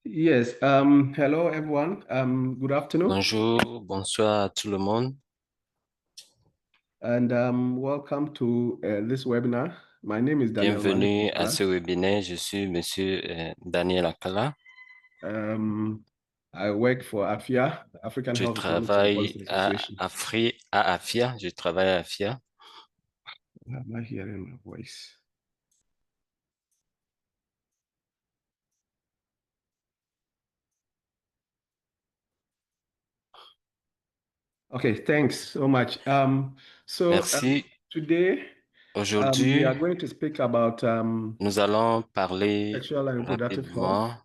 Yes. Hello, everyone. Good afternoon, Bonjour, bonsoir à tout le monde. and welcome to this webinar. My name is Daniel Malik Bienvenue à Okala. ce webinaire. Je suis Monsieur Daniel Akala. Um, I work for AFIA, African Je Health Economics and Policy travaille Association. à AFIA. Je travaille à AFIA. Am I hearing my voice? Okay, thanks so much. Merci. Today we Aujourd'hui, are going to speak about nous allons parler sexual and reproductive health rapidement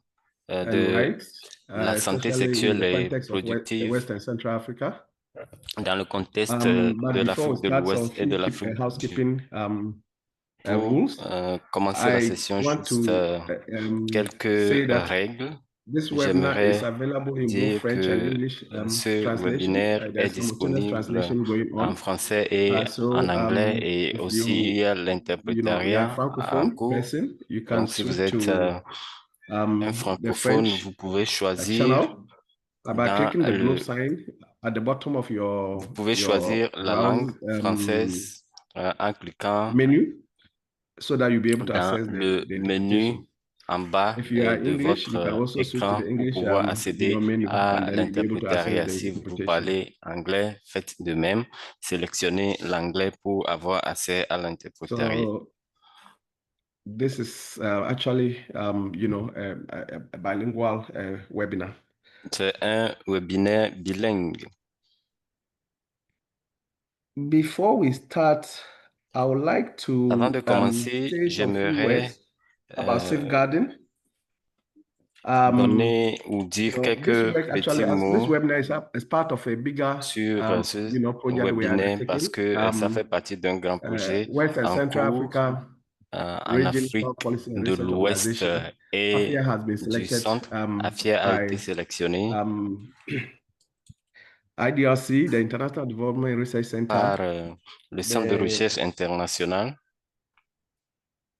and de rights, la santé especially in sexuelle the et context of reproductive West and Central Africa. dans le contexte But de before we l'Afrique de start, some l'Ouest et de few l'Afrique du housekeeping Pour rules. commencer la I session, want juste to say quelques that règles. this webinar is J'aimerais available in both dire French and que English ce translation. webinaire est There's simultaneous disponible translation going en on. français et en anglais et If aussi il y a you're a l'interprétariat en francophone cours. person, you can Donc, si vous switch êtes to un the francophone, French vous pouvez choisir channel by dans clicking the globe le, sign at the bottom of vous pouvez your choisir la langue browse française en cliquant menu, so that you'll be able to dans access le the menu interpretation. en bas If you are de English, you can votre also switch to écran the pour English pouvoir accéder menu, and à then you'll be able to access l'interprétariat. the Si vous interpretation. parlez anglais, faites de même. Sélectionnez l'anglais pour avoir accès à l'interprétariat. So this is actually, a bilingual webinar. C'est un webinaire bilingue. Before we start, I would like Avant to de commencer, say some few j'aimerais words about euh, safeguarding. Um, donner ou dire this quelques work actually, petits as this mots webinar is part of a bigger, sur ce project we are webinaire parce undertaking. que ça fait partie d'un grand projet West and en Central cours Africa en Region Afrique Health Policy and de Research l'Ouest Organization. et AFIA has been du selected centre. AFIA a été by sélectionné um, IDRC, the International Development Research Center, par le Centre de the, recherche international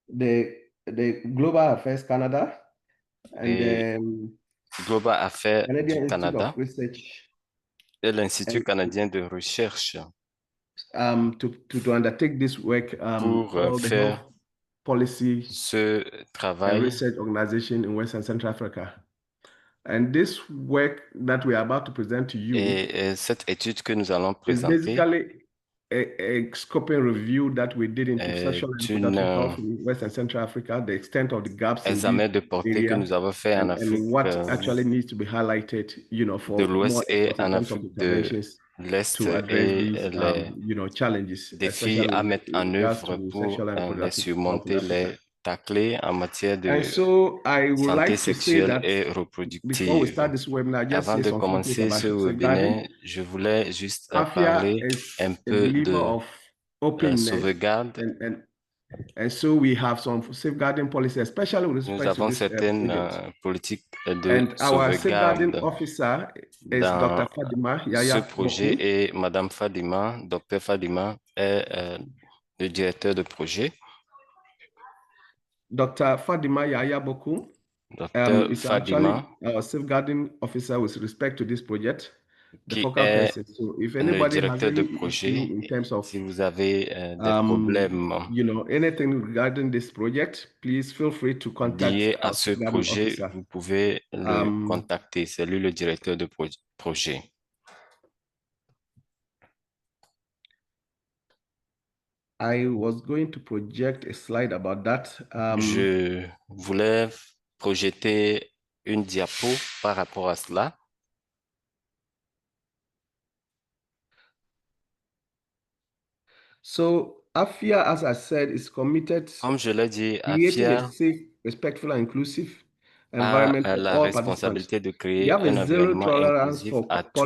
the, the Global Affairs Canada, and et the Global Affairs du Canadian Institute of Canada Research, et l'Institut and canadien de recherche to undertake this work pour called the Health faire Policy ce and travail. Research Organization in West and Central Africa. And this work that we are about to present to you Et cette étude que nous allons is présenter basically a scoping review that we did into sexual and est reproductive health in West and Central Africa, the extent of the gaps in this examen de portée que area, nous avons fait en and Afrique what actually needs to be highlighted, de for more l'Ouest et efforts in en terms of Afrique de interventions l'Est to address et these, les challenges, défis especially à with mettre en regards œuvre to pour sexual and les reproductive health in surmonter, Africa. les tacler en matière And de so I would santé like to say sexuelle that et before we reproductive. start this webinar, just Avant say de some few things commencer about ce safeguarding. webinaire, je voulais juste AFIA parler un is a peu believer de of openness, sauvegarde. and so we have some safeguarding policy, especially with Nous respect to avons this certaines project. politiques de And our safeguarding sauvegarde officer is dans Dr. Fadima ce Yaya projet Boku. et Madame Fadima, Docteur Fadima, est le directeur de projet. Dr. Fadima Yaya Boku Docteur is actually Fadima, our safeguarding officer with respect to this project, the qui focal est person. So if le anybody has directeur de any issue projet. in terms of Si vous avez des problèmes anything regarding this project, please feel free to contact liés à our ce safeguarding projet, officer. vous pouvez le Um, contacter. C'est lui le directeur de projet. I was going to project a slide about that. Je voulais projeter une diapo par rapport à cela. So AFIA, as I said, is committed Comme je l'ai dit, creating a AFIA safe, respectful, and inclusive a environment for la all participants. responsabilité de We créer have a un zero environnement tolerance inclusif for à tous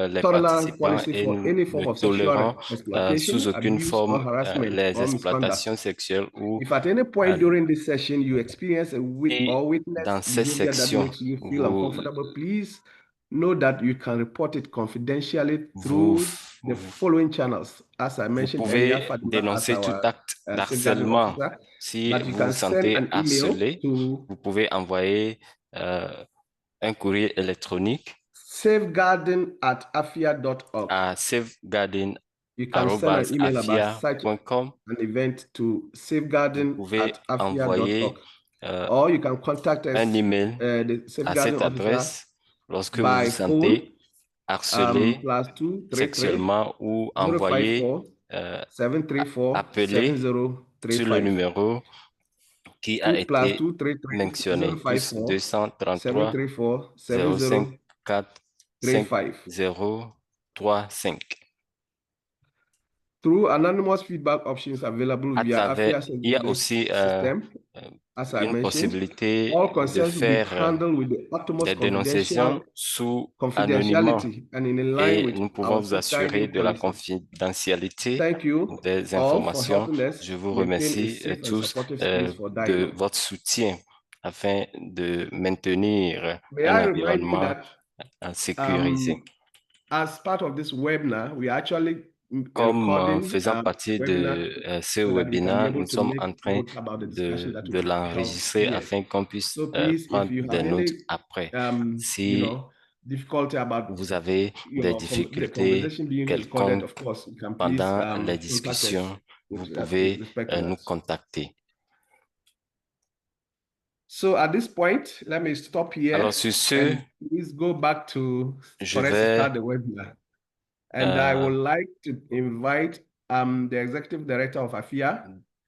les tolerance participants policy et for nous any ne form of sexual tolérons exploitation, sous aucune abuse, or forme harassment les or misconduct. exploitations sexuelles ou If at any point euh, during this session you experience et or witness dans ces behavior that sections, makes you feel vous, uncomfortable, please know that you can report it confidentially vous, through the following channels. As I vous mentioned earlier, pouvez Fatima as dénoncer tout our acte safeguarding d'harcèlement. officer, Si but you vous can vous send sentez an email harcelé, to vous pouvez envoyer un courrier électronique safeguarding@afia.org. à You can send an email about such safeguarding@afia.com. an event to Vous pouvez safeguarding@afia.org. envoyer euh, Or you can contact un us, email the à safeguarding cette officer, adresse lorsque vous vous by phone, sentez harcelé +233 sexuellement ou envoyé, 054 734 appelé sur le 7035. numéro qui a Two plus été 233 mentionné, plus 054 233 734 054 7035. 5035. Through anonymous feedback options available À via travers, AFIA il y a safeguarding aussi system, euh, as I une mentioned, possibilité all de concerns will be faire handled with the utmost des dénonciations sous anonymat confidentiality and in line et with nous pouvons our vous assurer safeguarding de la policy. confidentialité Thank you des all for informations. helping us Je vous maintain a remercie safe and tous supportive space for de dialogue. votre soutien afin de maintenir May un I remind you environnement that sécurisé. as part of this webinar, we are actually Comme recording faisant partie webinar de ce so that we can be webinaire, able nous to sommes make en train notes about the discussion that will de be held l'enregistrer here. afin qu'on puisse So please, if prendre you des have notes any, après. you Si know, difficulty about vous avez des the difficultés conversation being recorded, quelconques of course, you can please pendant les contact us discussions, vous with pouvez respect to nous that. contacter. So at this point, let me stop here. Alors sur ce, and please go back je for us to vais start the webinar. And I would like to invite the executive director of AFIA,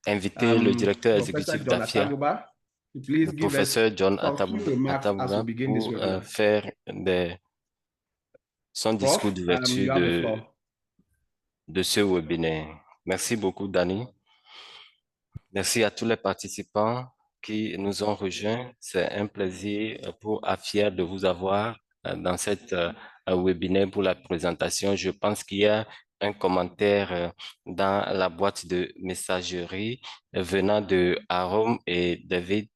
inviter le directeur Professor exécutif John d'AFIA, Atabuba, to please le give us professeur John some few remarks as we Atabuga, begin this pour webinar. faire son discours Prof, d'ouverture you have the floor. de ce webinaire. Merci beaucoup, Danny. Merci à tous les participants qui nous ont rejoints. C'est un plaisir pour AFIA de vous avoir dans cette webinaire pour la présentation. Je pense qu'il y a un commentaire dans la boîte de messagerie venant de Aaron et David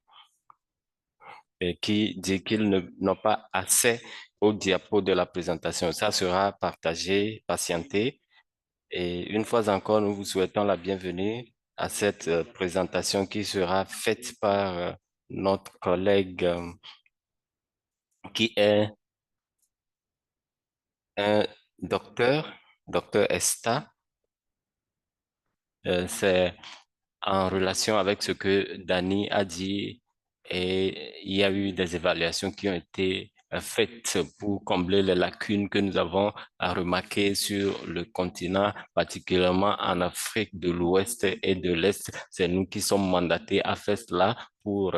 qui dit qu'ils n'ont pas accès au diapo de la présentation. Ça sera partagé, patienté. Et une fois encore, nous vous souhaitons la bienvenue à cette présentation qui sera faite par notre collègue qui est un docteur Esta. C'est en relation avec ce que Danny a dit et il y a eu des évaluations qui ont été faites pour combler les lacunes que nous avons à remarquer sur le continent, particulièrement en Afrique de l'Ouest et de l'Est. C'est nous qui sommes mandatés à faire cela pour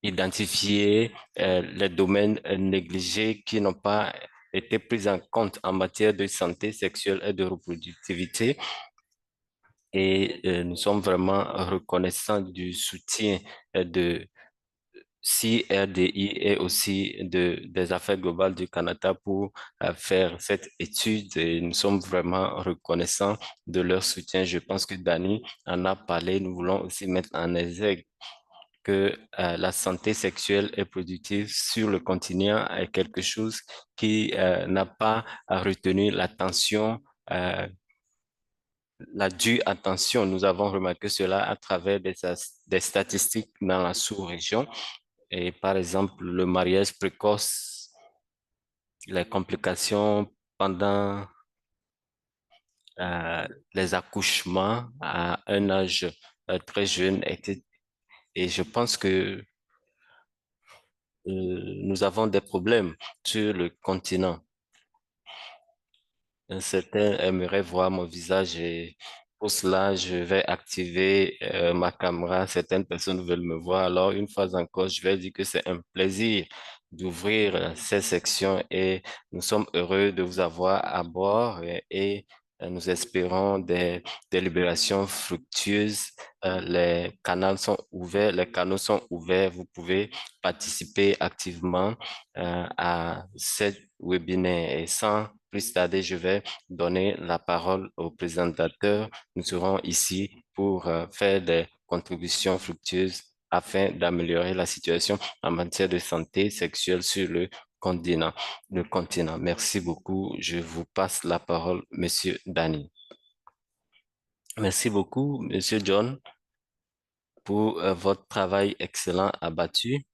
identifier les domaines négligés qui n'ont pas été pris en compte en matière de santé sexuelle et de reproductivité. Et nous sommes vraiment reconnaissants du soutien de CRDI et aussi des affaires globales du Canada pour faire cette étude et nous sommes vraiment reconnaissants de leur soutien. Je pense que Danny en a parlé. Nous voulons aussi mettre en exergue que la santé sexuelle et productive sur le continent est quelque chose qui n'a pas retenu l'attention la due attention. Nous avons remarqué cela à travers des statistiques dans la sous-région. Et par exemple, le mariage précoce, les complications pendant les accouchements à un âge très jeune. Et je pense que nous avons des problèmes sur le continent. Certains aimeraient voir mon visage et pour cela, je vais activer ma caméra. Certaines personnes veulent me voir. Alors, une fois encore, je vais dire que c'est un plaisir d'ouvrir ces sections et nous sommes heureux de vous avoir à bord et nous espérons des délibérations fructueuses. Les canaux sont ouverts, les canaux sont ouverts. Vous pouvez participer activement à cette webinaire et sans plus tarder, je vais donner la parole au présentateur. Nous serons ici pour faire des contributions fructueuses afin d'améliorer la situation en matière de santé sexuelle sur le continent. Merci beaucoup. Je vous passe la parole, Monsieur Danny. Merci beaucoup, Monsieur John, pour votre travail excellent abattu.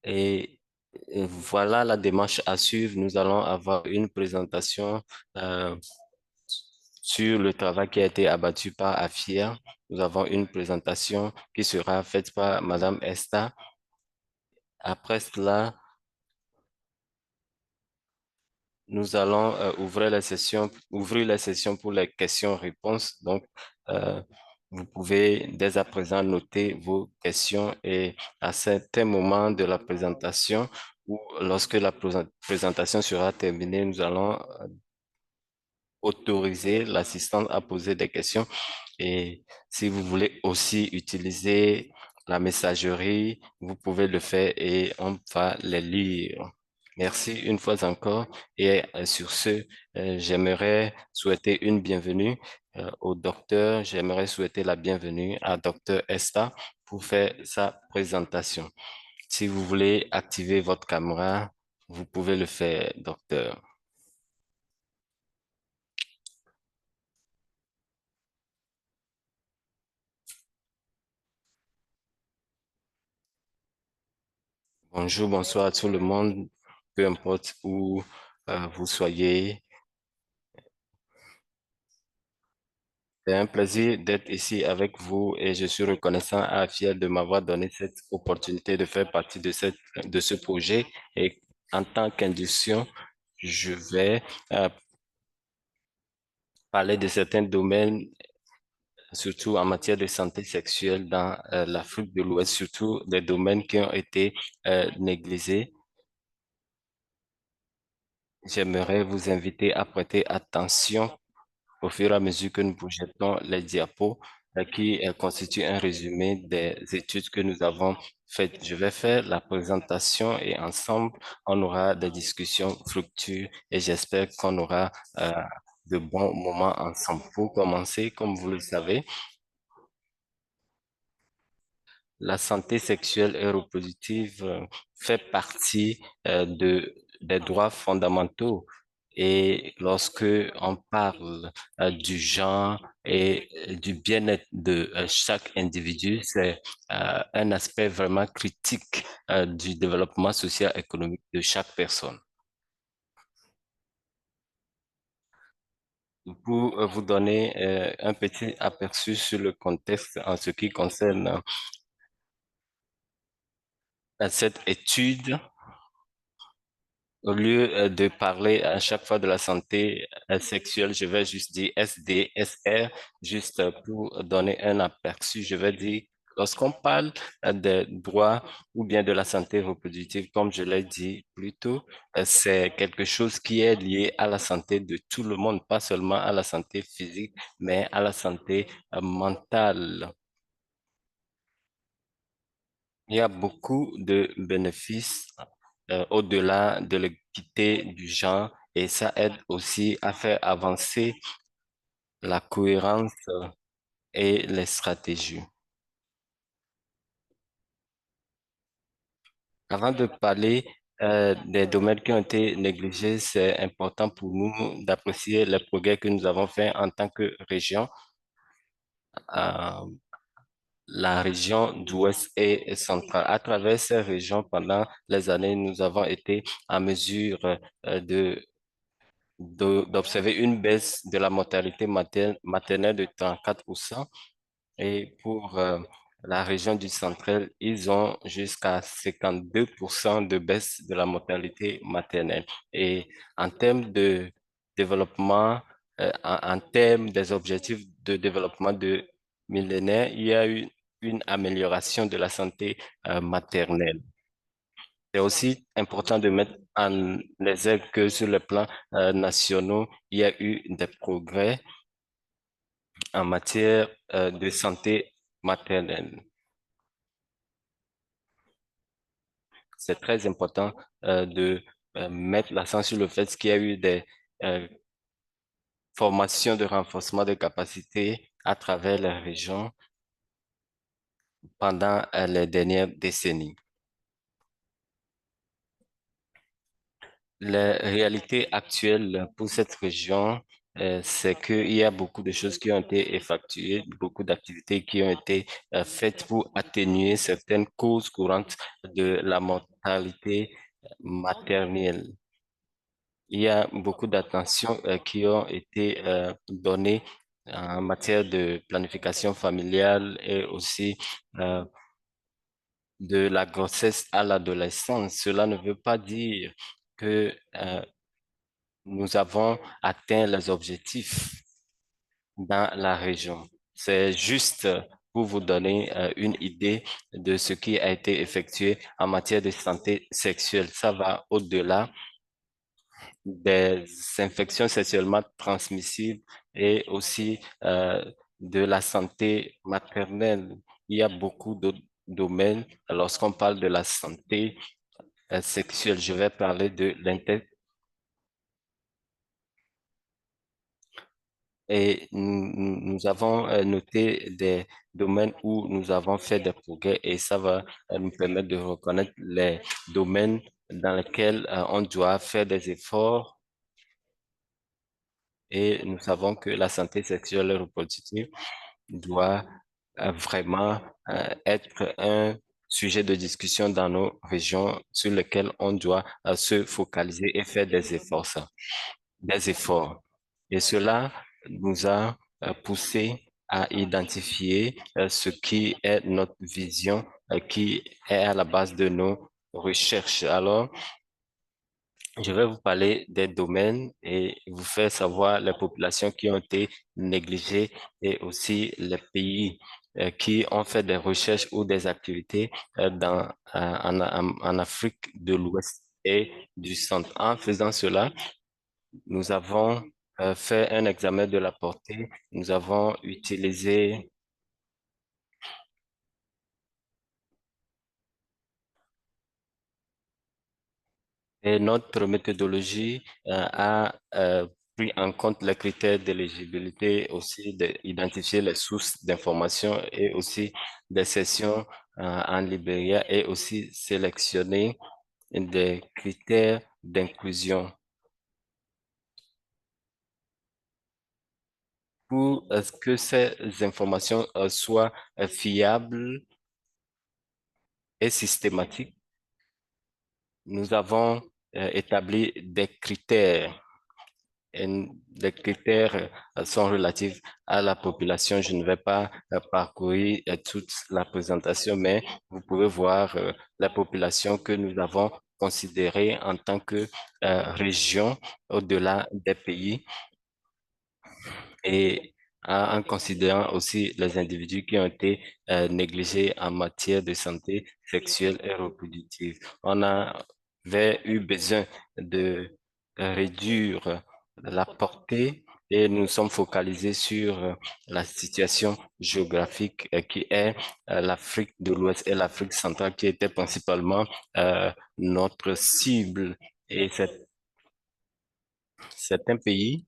Et voilà la démarche à suivre. Nous allons avoir une présentation euh, sur le travail qui a été abattu par AFIA. Nous avons une présentation qui sera faite par Madame Esta. Après cela, nous allons ouvrir la session pour les questions-réponses. Donc, euh, vous pouvez dès à présent noter vos questions et à certains moments de la présentation ou lorsque la présentation sera terminée, nous allons autoriser l'assistant à poser des questions. Et si vous voulez aussi utiliser la messagerie, vous pouvez le faire et on va les lire. Merci une fois encore. Et sur ce, j'aimerais souhaiter une bienvenue au docteur. J'aimerais souhaiter la bienvenue à docteur Esta pour faire sa présentation. Si vous voulez activer votre caméra, vous pouvez le faire, docteur. Bonjour, bonsoir à tout le monde, peu importe où vous soyez. C'est un plaisir d'être ici avec vous et je suis reconnaissant et fier de m'avoir donné cette opportunité de faire partie de ce projet. Et en tant qu'induction, je vais euh, parler de certains domaines, surtout en matière de santé sexuelle dans l'Afrique de l'Ouest, surtout des domaines qui ont été négligés. J'aimerais vous inviter à prêter attention au fur et à mesure que nous projetons les diapos qui constituent un résumé des études que nous avons faites. Je vais faire la présentation et ensemble, on aura des discussions fructueuses et j'espère qu'on aura de bons moments ensemble. Pour commencer, comme vous le savez, la santé sexuelle et reproductive fait partie des droits fondamentaux. Et lorsque on parle du genre et du bien-être de chaque individu, c'est un aspect vraiment critique du développement social-économique de chaque personne. Pour vous donner un petit aperçu sur le contexte en ce qui concerne cette étude, au lieu de parler à chaque fois de la santé sexuelle, je vais juste dire SDSR, juste pour donner un aperçu. Je vais dire, lorsqu'on parle des droits ou bien de la santé reproductive, comme je l'ai dit plus tôt, c'est quelque chose qui est lié à la santé de tout le monde, pas seulement à la santé physique, mais à la santé mentale. Il y a beaucoup de bénéfices au-delà de l'équité du genre et ça aide aussi à faire avancer la cohérence et les stratégies. Avant de parler des domaines qui ont été négligés, c'est important pour nous d'apprécier les progrès que nous avons faits en tant que région. Euh, la région d'Ouest et centrale. À travers ces régions, pendant les années, nous avons été en mesure d'observer une baisse de la mortalité maternelle de 34%. Et pour la région du central, ils ont jusqu'à 52% de baisse de la mortalité maternelle. Et en termes de développement, en termes des objectifs de développement de millénaire, il y a eu une amélioration de la santé maternelle. C'est aussi important de mettre en exergue que sur le plan national, il y a eu des progrès en matière de santé maternelle. C'est très important de mettre l'accent sur le fait qu'il y a eu des euh, formations de renforcement de capacités à travers les régions pendant les dernières décennies. La réalité actuelle pour cette région, c'est qu'il y a beaucoup de choses qui ont été effectuées, beaucoup d'activités qui ont été faites pour atténuer certaines causes courantes de la mortalité maternelle. Il y a beaucoup d'attention qui ont été données en matière de planification familiale et aussi euh, de la grossesse à l'adolescence. Cela ne veut pas dire que nous avons atteint les objectifs dans la région. C'est juste pour vous donner une idée de ce qui a été effectué en matière de santé sexuelle. Ça va au-delà des infections sexuellement transmissibles et aussi de la santé maternelle. Il y a beaucoup d'autres domaines. Lorsqu'on parle de la santé sexuelle, je vais parler de et nous avons noté des domaines où nous avons fait des progrès et ça va nous permettre de reconnaître les domaines dans lesquels on doit faire des efforts et nous savons que la santé sexuelle et reproductive doit vraiment être un sujet de discussion dans nos régions sur lequel on doit se focaliser et faire des efforts, des efforts. Et cela nous a poussé à identifier ce qui est notre vision, qui est à la base de nos recherches. Alors, je vais vous parler des domaines et vous faire savoir les populations qui ont été négligées et aussi les pays qui ont fait des recherches ou des activités en Afrique de l'Ouest et du Centre. En faisant cela, nous avons fait un examen de la portée. Nous avons utilisé et notre méthodologie a pris en compte les critères d'éligibilité, aussi d'identifier les sources d'information et aussi des sessions en Libéria et aussi sélectionner des critères d'inclusion pour que ces informations soient fiables et systématiques. Nous avons établi des critères. Et les critères sont relatifs à la population. Je ne vais pas parcourir toute la présentation, mais vous pouvez voir la population que nous avons considérée en tant que région au-delà des pays et en considérant aussi les individus qui ont été négligés en matière de santé sexuelle et reproductive. On avait eu besoin de réduire la portée et nous sommes focalisés sur la situation géographique qui est l'Afrique de l'Ouest et l'Afrique centrale qui était principalement notre cible. Et c'est un pays.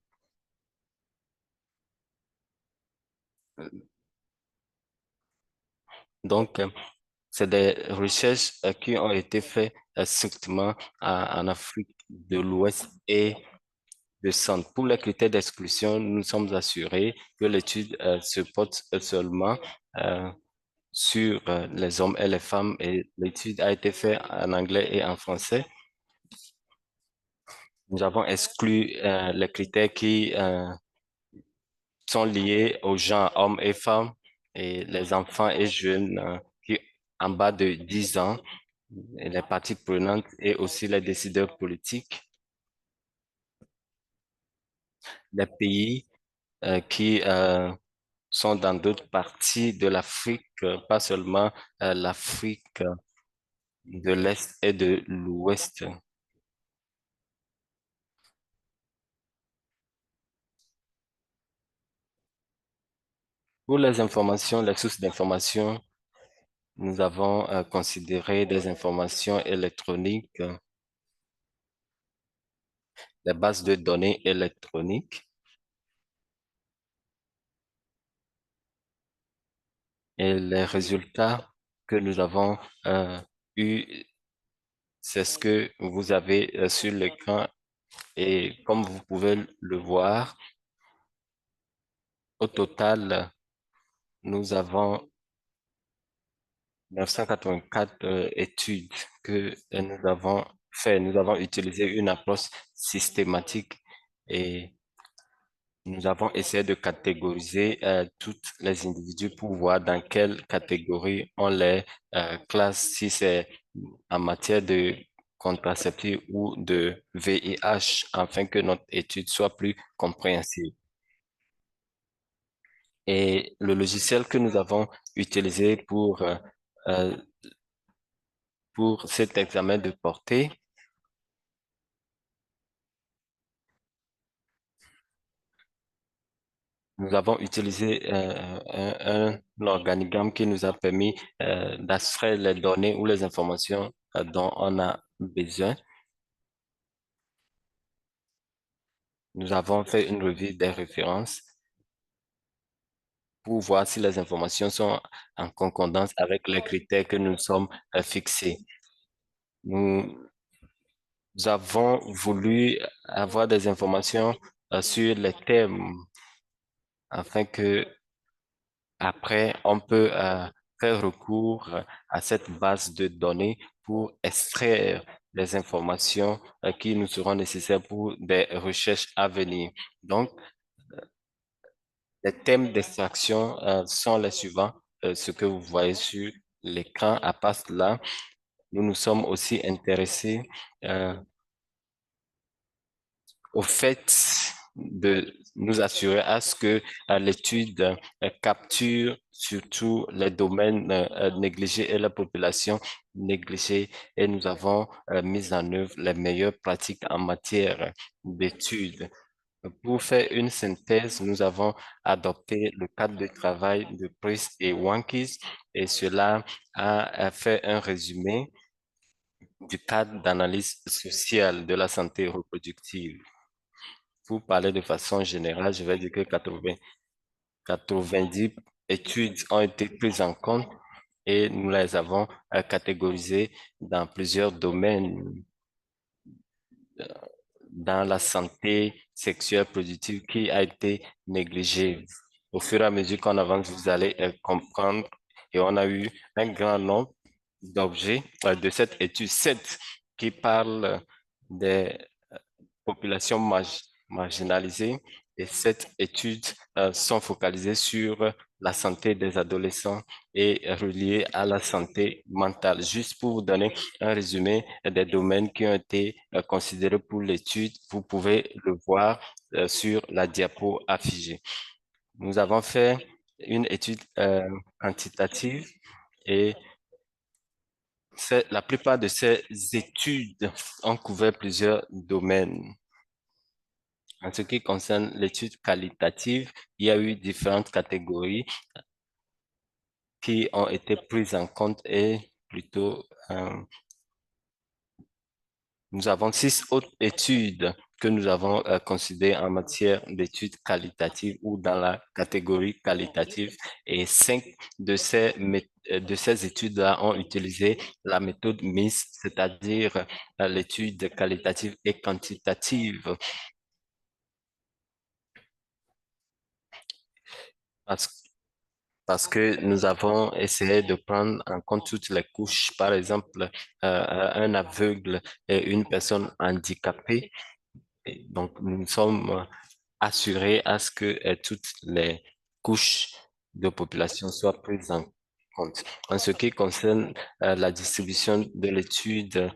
Donc, c'est des recherches qui ont été faites strictement en Afrique de l'Ouest et du Centre. Pour les critères d'exclusion, nous sommes assurés que l'étude se porte seulement euh, sur les hommes et les femmes et l'étude a été faite en anglais et en français. Nous avons exclu les critères qui sont liés aux gens, hommes et femmes, et les enfants et jeunes qui en bas de 10 ans, et les parties prenantes et aussi les décideurs politiques, les pays qui sont dans d'autres parties de l'Afrique, pas seulement l'Afrique de l'Est et de l'Ouest. Pour les informations, les sources d'informations, nous avons considéré des informations électroniques, les bases de données électroniques et les résultats que nous avons eus, c'est ce que vous avez sur l'écran et comme vous pouvez le voir, au total, nous avons 984 études que nous avons fait. Nous avons utilisé une approche systématique et nous avons essayé de catégoriser toutes les individus pour voir dans quelle catégorie on les classe, si c'est en matière de contraceptif ou de VIH, afin que notre étude soit plus compréhensible. Et le logiciel que nous avons utilisé euh, pour cet examen de portée, nous avons utilisé un organigramme qui nous a permis d'abstraire les données ou les informations dont on a besoin. Nous avons fait une revue des références pour voir si les informations sont en concordance avec les critères que nous sommes fixés. Nous avons voulu avoir des informations sur les thèmes afin que après on peut faire recours à cette base de données pour extraire les informations qui nous seront nécessaires pour des recherches à venir. Donc, les thèmes d'extraction sont les suivants, ce que vous voyez sur l'écran. À part cela, nous nous sommes aussi intéressés euh, au fait de nous assurer à ce que l'étude capture surtout les domaines négligés et la population négligée et nous avons mis en œuvre les meilleures pratiques en matière d'études. Pour faire une synthèse, nous avons adopté le cadre de travail de Price et Wankis et cela a fait un résumé du cadre d'analyse sociale de la santé reproductive. Pour parler de façon générale, je vais dire que 90 études ont été prises en compte et nous les avons catégorisées dans plusieurs domaines dans la santé sexuelle productive qui a été négligée. Au fur et à mesure qu'on avance, vous allez comprendre et on a eu un grand nombre d'objets de cette étude 7 qui parle des populations marginalisées et cette étude sont focalisées sur la santé des adolescents et reliées à la santé mentale. Juste pour vous donner un résumé des domaines qui ont été considérés pour l'étude, vous pouvez le voir sur la diapo affichée. Nous avons fait une étude quantitative et la plupart de ces études ont couvert plusieurs domaines. En ce qui concerne l'étude qualitative, il y a eu différentes catégories qui ont été prises en compte et plutôt, nous avons 6 autres études que nous avons considérées en matière d'études qualitatives ou dans la catégorie qualitative et 5 de ces études-là ont utilisé la méthode MIS, c'est-à-dire l'étude qualitative et quantitative. Parce parce que nous avons essayé de prendre en compte toutes les couches, par exemple, un aveugle et une personne handicapée. Et donc, nous nous sommes assurés à ce que toutes les couches de population soient prises en compte. En ce qui concerne la distribution de l'étude,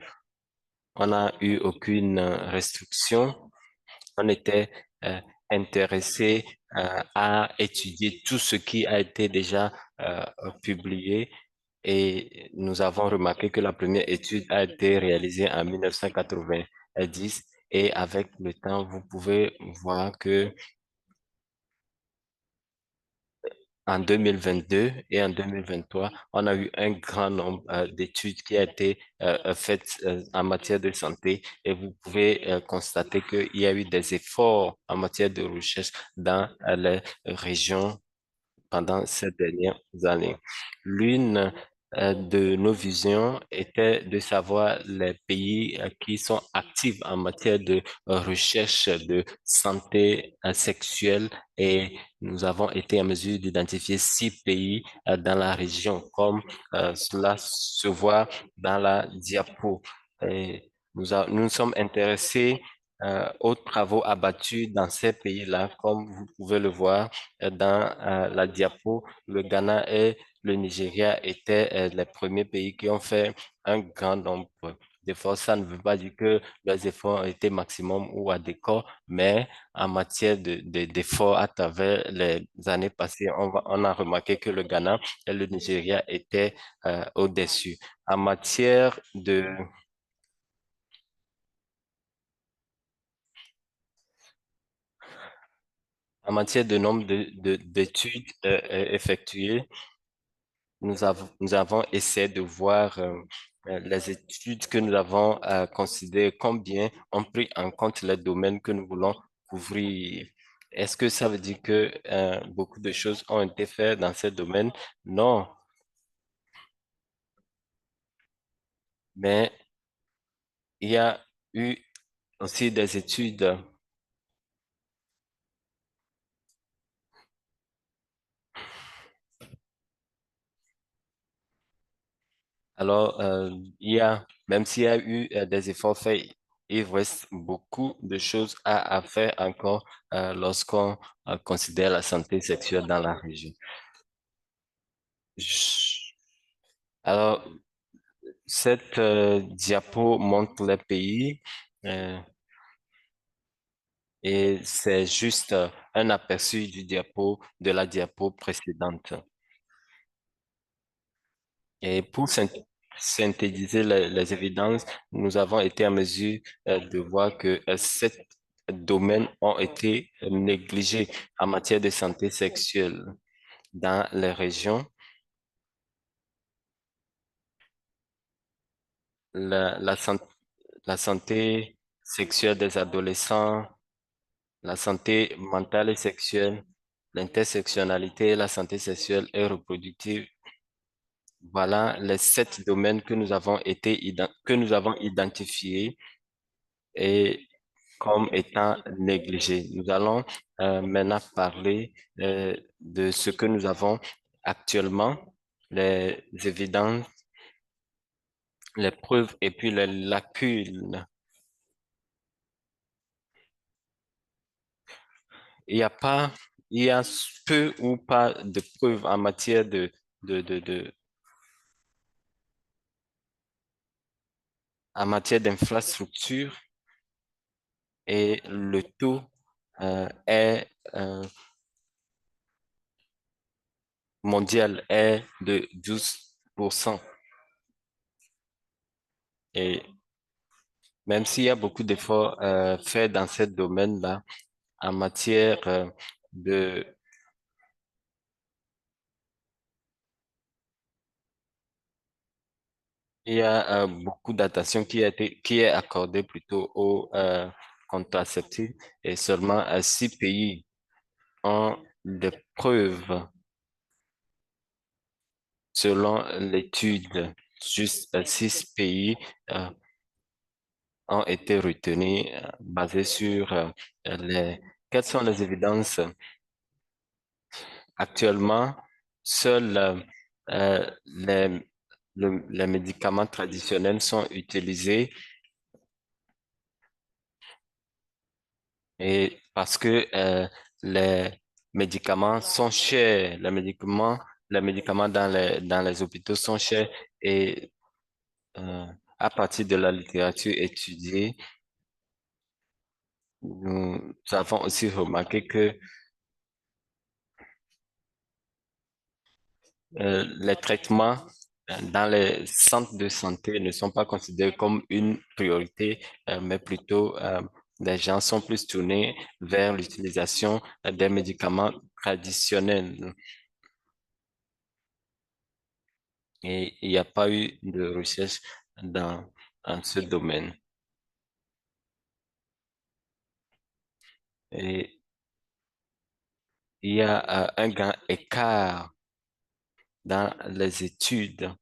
on n'a eu aucune restriction. On était euh, intéressé à étudier tout ce qui a été déjà publié et nous avons remarqué que la première étude a été réalisée en 1990 et avec le temps, vous pouvez voir que en 2022 et en 2023, on a eu un grand nombre d'études qui a été faites en matière de santé et vous pouvez constater qu'il y a eu des efforts en matière de recherche dans les régions pendant ces dernières années. L'une de nos visions était de savoir les pays qui sont actifs en matière de recherche de santé sexuelle et nous avons été en mesure d'identifier 6 pays dans la région, comme cela se voit dans la diapo. Et nous nous sommes intéressés aux travaux abattus dans ces pays-là, comme vous pouvez le voir dans la diapo. Le Ghana et le Nigeria étaient les premiers pays qui ont fait un grand nombre d'efforts. Ça ne veut pas dire que leurs efforts ont été maximum ou adéquats, mais en matière d'efforts à travers les années passées, on a remarqué que le Ghana et le Nigeria étaient au-dessus. En matière de, en matière de nombre d'études effectuées, nous avons essayé de voir les études que nous avons considérées, combien ont pris en compte les domaines que nous voulons couvrir. Est-ce que ça veut dire que beaucoup de choses ont été faites dans ces domaines? Non, mais il y a eu aussi des études. Alors, même s'il y a eu des efforts faits, il reste beaucoup de choses à faire encore lorsqu'on considère la santé sexuelle dans la région. Je- Alors, cette diapo montre les pays euh, et c'est juste un aperçu de la diapo précédente. Et pour synthétiser les évidences, nous avons été en mesure de voir que sept domaines ont été négligés en matière de santé sexuelle dans les régions. La, la santé sexuelle des adolescents, la santé mentale et sexuelle, l'intersectionnalité, la santé sexuelle et reproductive. Voilà les 7 domaines que nous avons que nous avons identifiés et comme étant négligés. Nous allons maintenant parler de ce que nous avons actuellement, les évidences, les preuves et puis les lacunes. Il y a pas, il y a peu ou pas de preuves en matière de en matière d'infrastructure et le taux est mondial est de 12%. Et même s'il y a beaucoup d'efforts faits dans ce domaine-là, en matière de, il y a beaucoup d'attention qui est accordée plutôt aux contraceptifs et seulement 6 pays ont des preuves selon l'étude. Juste 6 pays euh, ont été retenus basés sur les... Quelles sont les évidences? Actuellement, seuls les médicaments traditionnels sont utilisés et parce que les médicaments sont chers, les médicaments dans les hôpitaux sont chers et euh, à partir de la littérature étudiée, nous avons aussi remarqué que les traitements dans les centres de santé ne sont pas considérés comme une priorité, mais plutôt les gens sont plus tournés vers l'utilisation des médicaments traditionnels. Et il n'y a pas eu de recherche dans ce domaine. Et il y a un grand écart dans les études.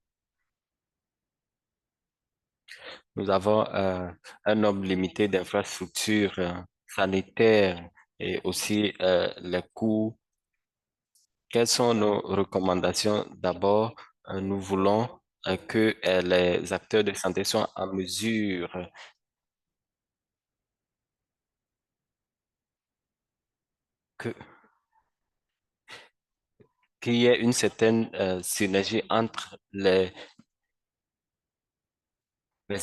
Nous avons un nombre limité d'infrastructures sanitaires et aussi les coûts. Quelles sont nos recommandations? D'abord, nous voulons que les acteurs de santé soient en mesure que, qu'il y ait une certaine synergie entre les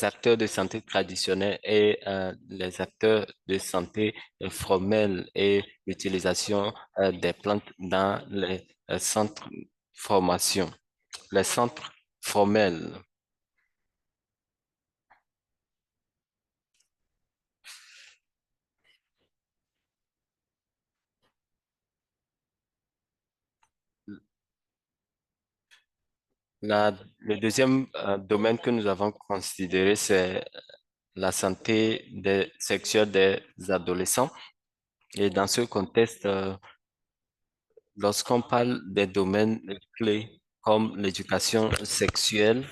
acteurs de santé traditionnels et les acteurs de santé formels et l'utilisation des plantes dans les centres formation. Les centres formels. Le deuxième domaine que nous avons considéré, c'est la santé sexuelle des adolescents. Et dans ce contexte, lorsqu'on parle des domaines clés comme l'éducation sexuelle,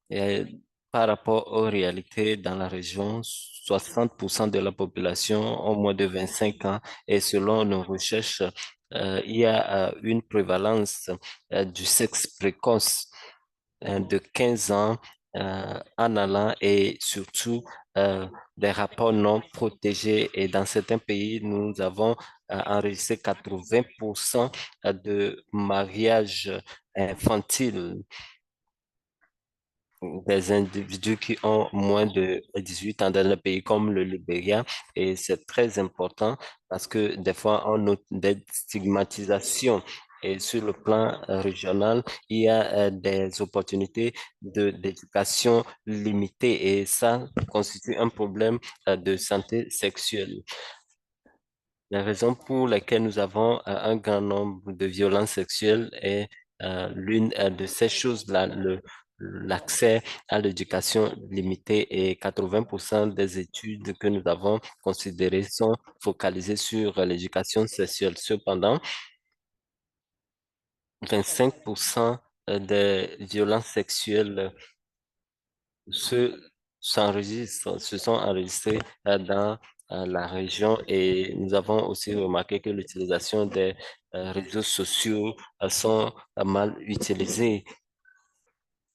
et par rapport aux réalités dans la région, 60% de la population ont moins de 25 ans et selon nos recherches, il y a une prévalence du sexe précoce de 15 ans en allant et surtout des rapports non protégés. Et dans certains pays, nous avons enregistré 80% de mariages infantiles des individus qui ont moins de 18 ans dans un pays comme le Libéria. Et c'est très important parce que des fois, on note des stigmatisations. Et sur le plan régional, il y a des opportunités d'éducation limitées et ça constitue un problème de santé sexuelle. La raison pour laquelle nous avons un grand nombre de violences sexuelles est l'une de ces choses-là, l'accès à l'éducation limitée et 80% des études que nous avons considérées sont focalisées sur l'éducation sexuelle. Cependant, 25% des violences sexuelles se se sont enregistrés dans la région et nous avons aussi remarqué que l'utilisation des réseaux sociaux sont mal utilisés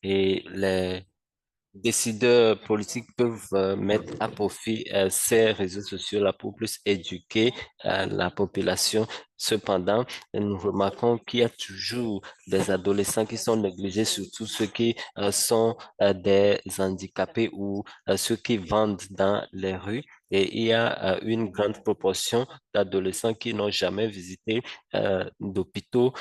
et les décideurs politiques peuvent mettre à profit ces réseaux sociaux-là pour plus éduquer la population. Cependant, nous remarquons qu'il y a toujours des adolescents qui sont négligés, surtout ceux qui sont des handicapés ou ceux qui vendent dans les rues. Et il y a une grande proportion d'adolescents qui n'ont jamais visité d'hôpitaux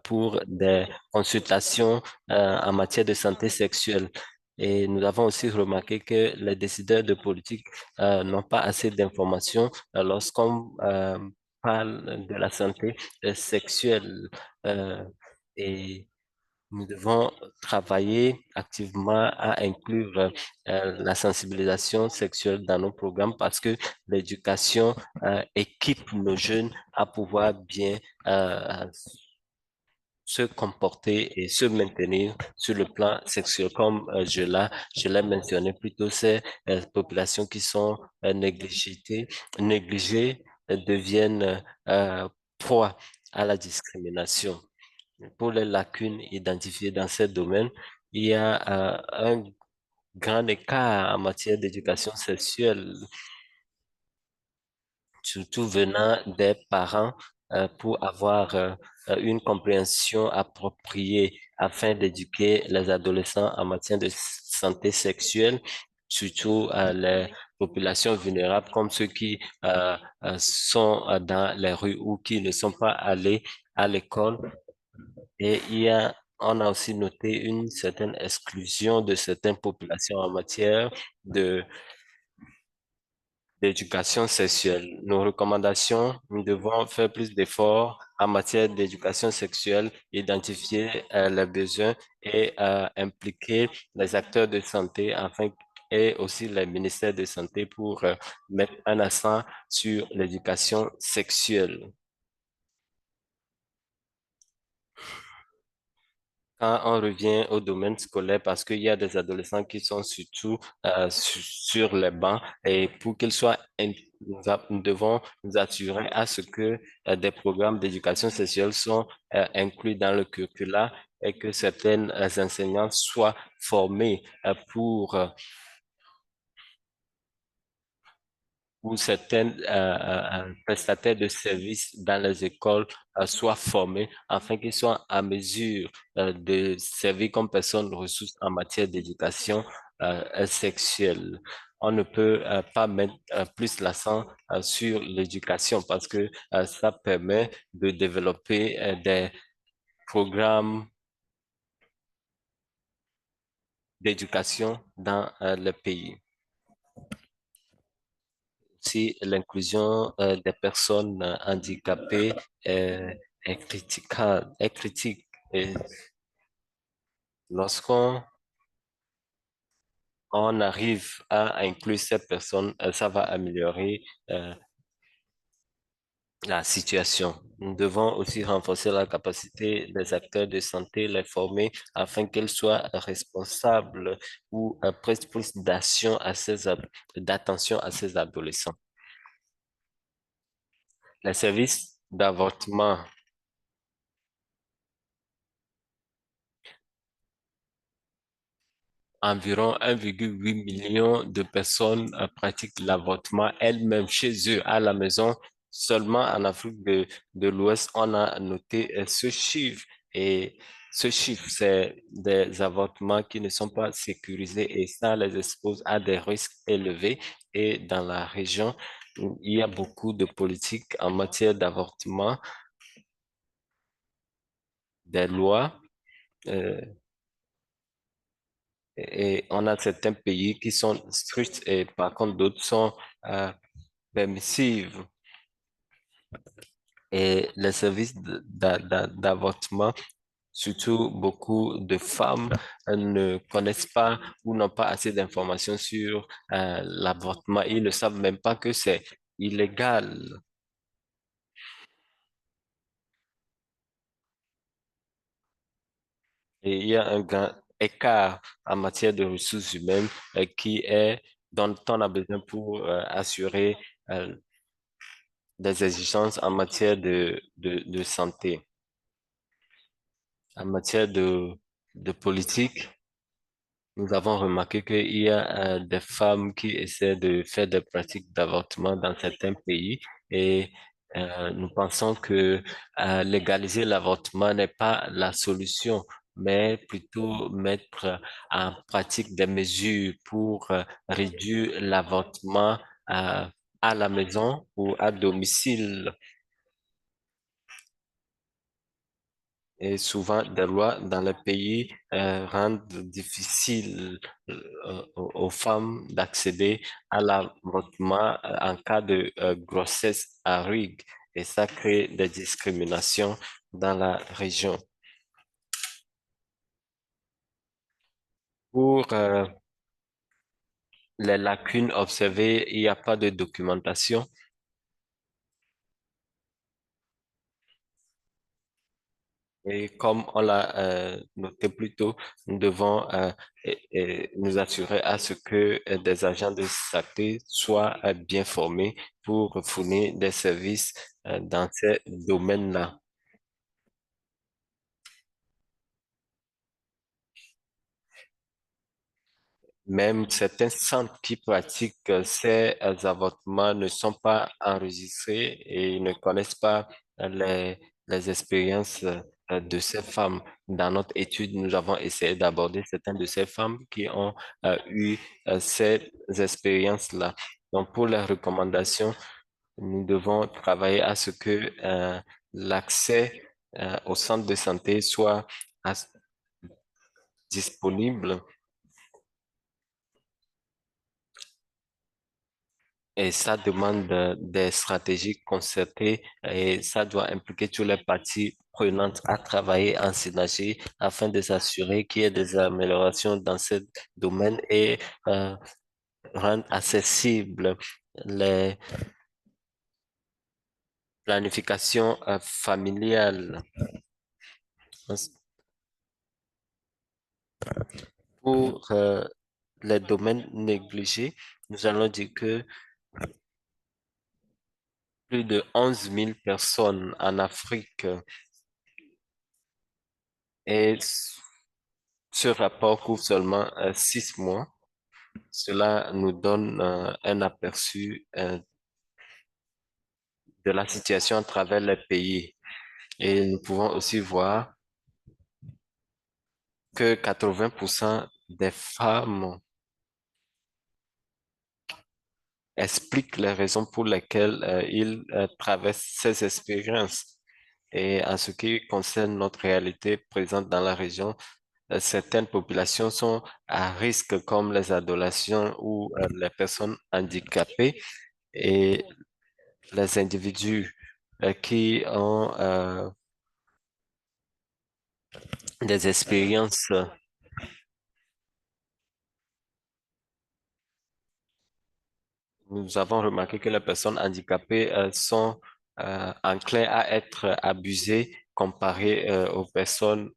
pour des consultations en matière de santé sexuelle. Et nous avons aussi remarqué que les décideurs de politique n'ont pas assez d'informations lorsqu'on parle de la santé sexuelle. Euh, et nous devons travailler activement à inclure la sensibilisation sexuelle dans nos programmes parce que l'éducation équipe nos jeunes à pouvoir bien se comporter et se maintenir sur le plan sexuel. Comme je l'ai mentionné plus tôt, ces populations qui sont négligées deviennent proie à la discrimination. Pour les lacunes identifiées dans ces domaines, il y a un grand écart en matière d'éducation sexuelle surtout venant des parents, pour avoir une compréhension appropriée afin d'éduquer les adolescents en matière de santé sexuelle, surtout les populations vulnérables comme ceux qui sont dans les rues ou qui ne sont pas allés à l'école. Et on a aussi noté une certaine exclusion de certaines populations en matière de d'éducation sexuelle. Nos recommandations, nous devons faire plus d'efforts en matière d'éducation sexuelle, identifier les besoins et impliquer les acteurs de santé afin et aussi les ministères de santé pour mettre un accent sur l'éducation sexuelle. Quand on revient au domaine scolaire, parce qu'il y a des adolescents qui sont surtout sur les bancs et pour qu'ils soient, nous devons nous assurer à ce que des programmes d'éducation sexuelle sont inclus dans le curricula et que certaines enseignants soient formés pour certains prestataires de services dans les écoles soient formés afin qu'ils soient à mesure de servir comme personnes ressources en matière d'éducation sexuelle. On ne peut pas mettre plus l'accent sur l'éducation parce que ça permet de développer des programmes d'éducation dans le pays. Si l'inclusion des personnes handicapées est critiquable, est critique. Et lorsqu'on on arrive à inclure ces personnes, ça va améliorer la situation. Nous devons aussi renforcer la capacité des acteurs de santé, les former afin qu'ils soient responsables ou prestent plus d'attention à ces adolescents. Les services d'avortement. Environ 1,8 million de personnes pratiquent l'avortement elles-mêmes chez eux à la maison. Seulement en Afrique de l'Ouest, on a noté ce chiffre. Et ce chiffre, c'est des avortements qui ne sont pas sécurisés et ça les expose à des risques élevés. Et dans la région, il y a beaucoup de politiques en matière d'avortement, des lois. euh, Et on a certains pays qui sont stricts et par contre d'autres sont euh, permissives. Et les services d'avortement, surtout beaucoup de femmes ne connaissent pas ou n'ont pas assez d'informations sur l'avortement. Ils ne savent même pas que c'est illégal. Et il y a un grand écart en matière de ressources humaines dont on a besoin pour assurer euh, des exigences en matière de santé, en matière de politique. Nous avons remarqué qu'il y a des femmes qui essaient de faire des pratiques d'avortement dans certains pays et nous pensons que légaliser l'avortement n'est pas la solution, mais plutôt mettre en pratique des mesures pour réduire l'avortement euh, à la maison ou à domicile. Et souvent, des lois dans le pays rendent difficile aux femmes d'accéder à l'avortement en cas de grossesse à risque. Et ça crée des discriminations dans la région. Pour les lacunes observées, il n'y a pas de documentation. Et comme on l'a noté plus tôt, nous devons nous assurer à ce que des agents de santé soient bien formés pour fournir des services dans ces domaines-là. Même certains centres qui pratiquent ces avortements ne sont pas enregistrés et ils ne connaissent pas euh, les, les expériences de ces femmes. Dans notre étude, nous avons essayé d'aborder certaines de ces femmes qui ont eu ces expériences-là. Donc, pour les recommandations, nous devons travailler à ce que l'accès au centre de santé soit disponible. Et ça demande des stratégies concertées et ça doit impliquer toutes les parties prenantes à travailler en synergie afin de s'assurer qu'il y ait des améliorations dans ce domaine et euh, rendre accessibles les planifications familiales. Pour les domaines négligés, nous allons dire que plus de 11 000 personnes en Afrique et ce rapport couvre seulement 6 mois. Cela nous donne un aperçu de la situation à travers les pays. Et nous pouvons aussi voir que 80% des femmes expliquent les raisons pour lesquelles ils traversent ces expériences. Et en ce qui concerne notre réalité présente dans la région, certaines populations sont à risque comme les adolescents ou les personnes handicapées et les individus qui ont des expériences. Nous avons remarqué que les personnes handicapées sont enclins à être abusées comparées aux personnes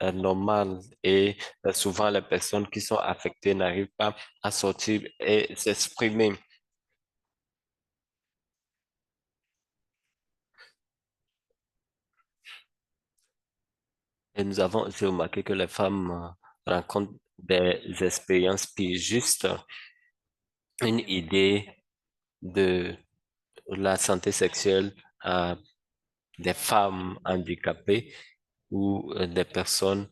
normales et souvent les personnes qui sont affectées n'arrivent pas à sortir et s'exprimer. Et nous avons aussi remarqué que les femmes rencontrent des expériences qui juste une idée de la santé sexuelle des femmes handicapées ou des personnes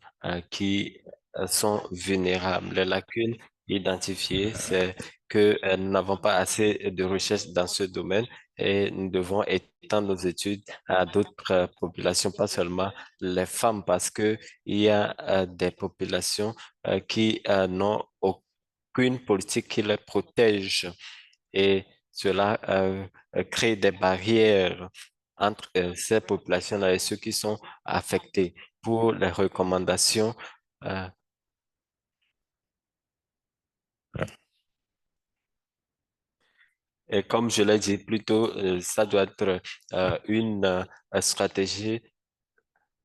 qui sont vulnérables. Les lacunes identifiées, c'est que nous n'avons pas assez de recherches dans ce domaine et nous devons étendre nos études à d'autres populations, pas seulement les femmes, parce que il y a des populations qui n'ont aucune politique qui les protège et cela crée des barrières entre ces populations-là et ceux qui sont affectés. Pour les recommandations, euh, et comme je l'ai dit plus tôt, ça doit être une stratégie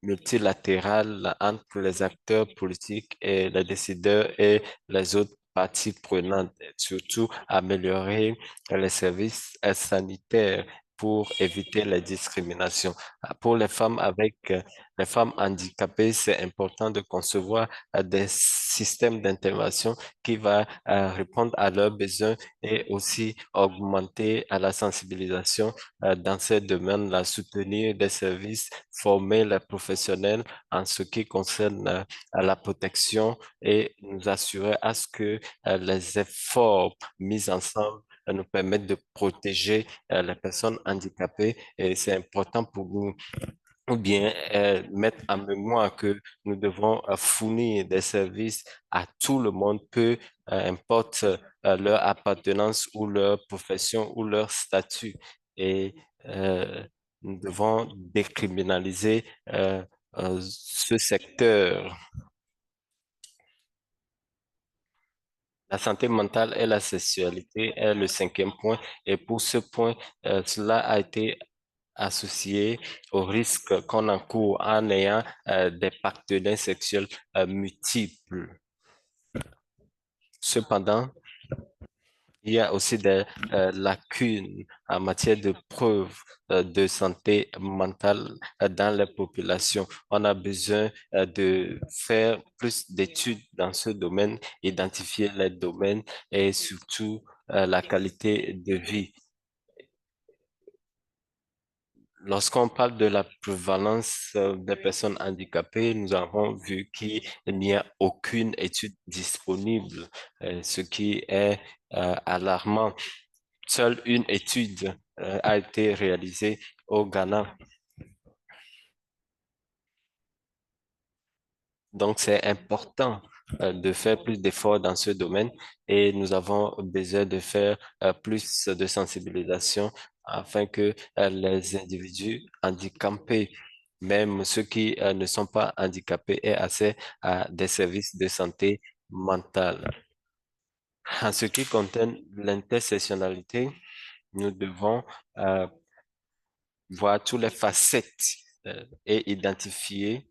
multilatérale entre les acteurs politiques et les décideurs et les autres parties prenantes, surtout améliorer les services sanitaires pour éviter les discriminations. Pour les femmes handicapées, c'est important de concevoir des systèmes d'intervention qui va répondre à leurs besoins et aussi augmenter à la sensibilisation dans ces domaines-là, soutenir des services, former les professionnels en ce qui concerne la protection et nous assurer à ce que les efforts mis ensemble nous permettent de protéger les personnes handicapées et c'est important pour nous ou bien mettre en mémoire que nous devons fournir des services à tout le monde, peu importe leur appartenance ou leur profession ou leur statut. Et euh, nous devons décriminaliser ce secteur. La santé mentale et la sexualité est le cinquième point. Et pour ce point, cela a été associé au risque qu'on encourt en ayant des partenaires sexuels multiples. Cependant, il y a aussi des lacunes en matière de preuves de santé mentale dans les populations. On a besoin de faire plus d'études dans ce domaine, identifier les domaines et surtout la qualité de vie. Lorsqu'on parle de la prévalence des personnes handicapées, nous avons vu qu'il n'y a aucune étude disponible, ce qui est alarmant. Seule une étude a été réalisée au Ghana. Donc, c'est important de faire plus d'efforts dans ce domaine et nous avons besoin de faire plus de sensibilisation afin que les individus handicapés, même ceux qui ne sont pas handicapés, aient accès à des services de santé mentale. En ce qui concerne l'intersectionnalité, nous devons euh, voir toutes les facettes et identifier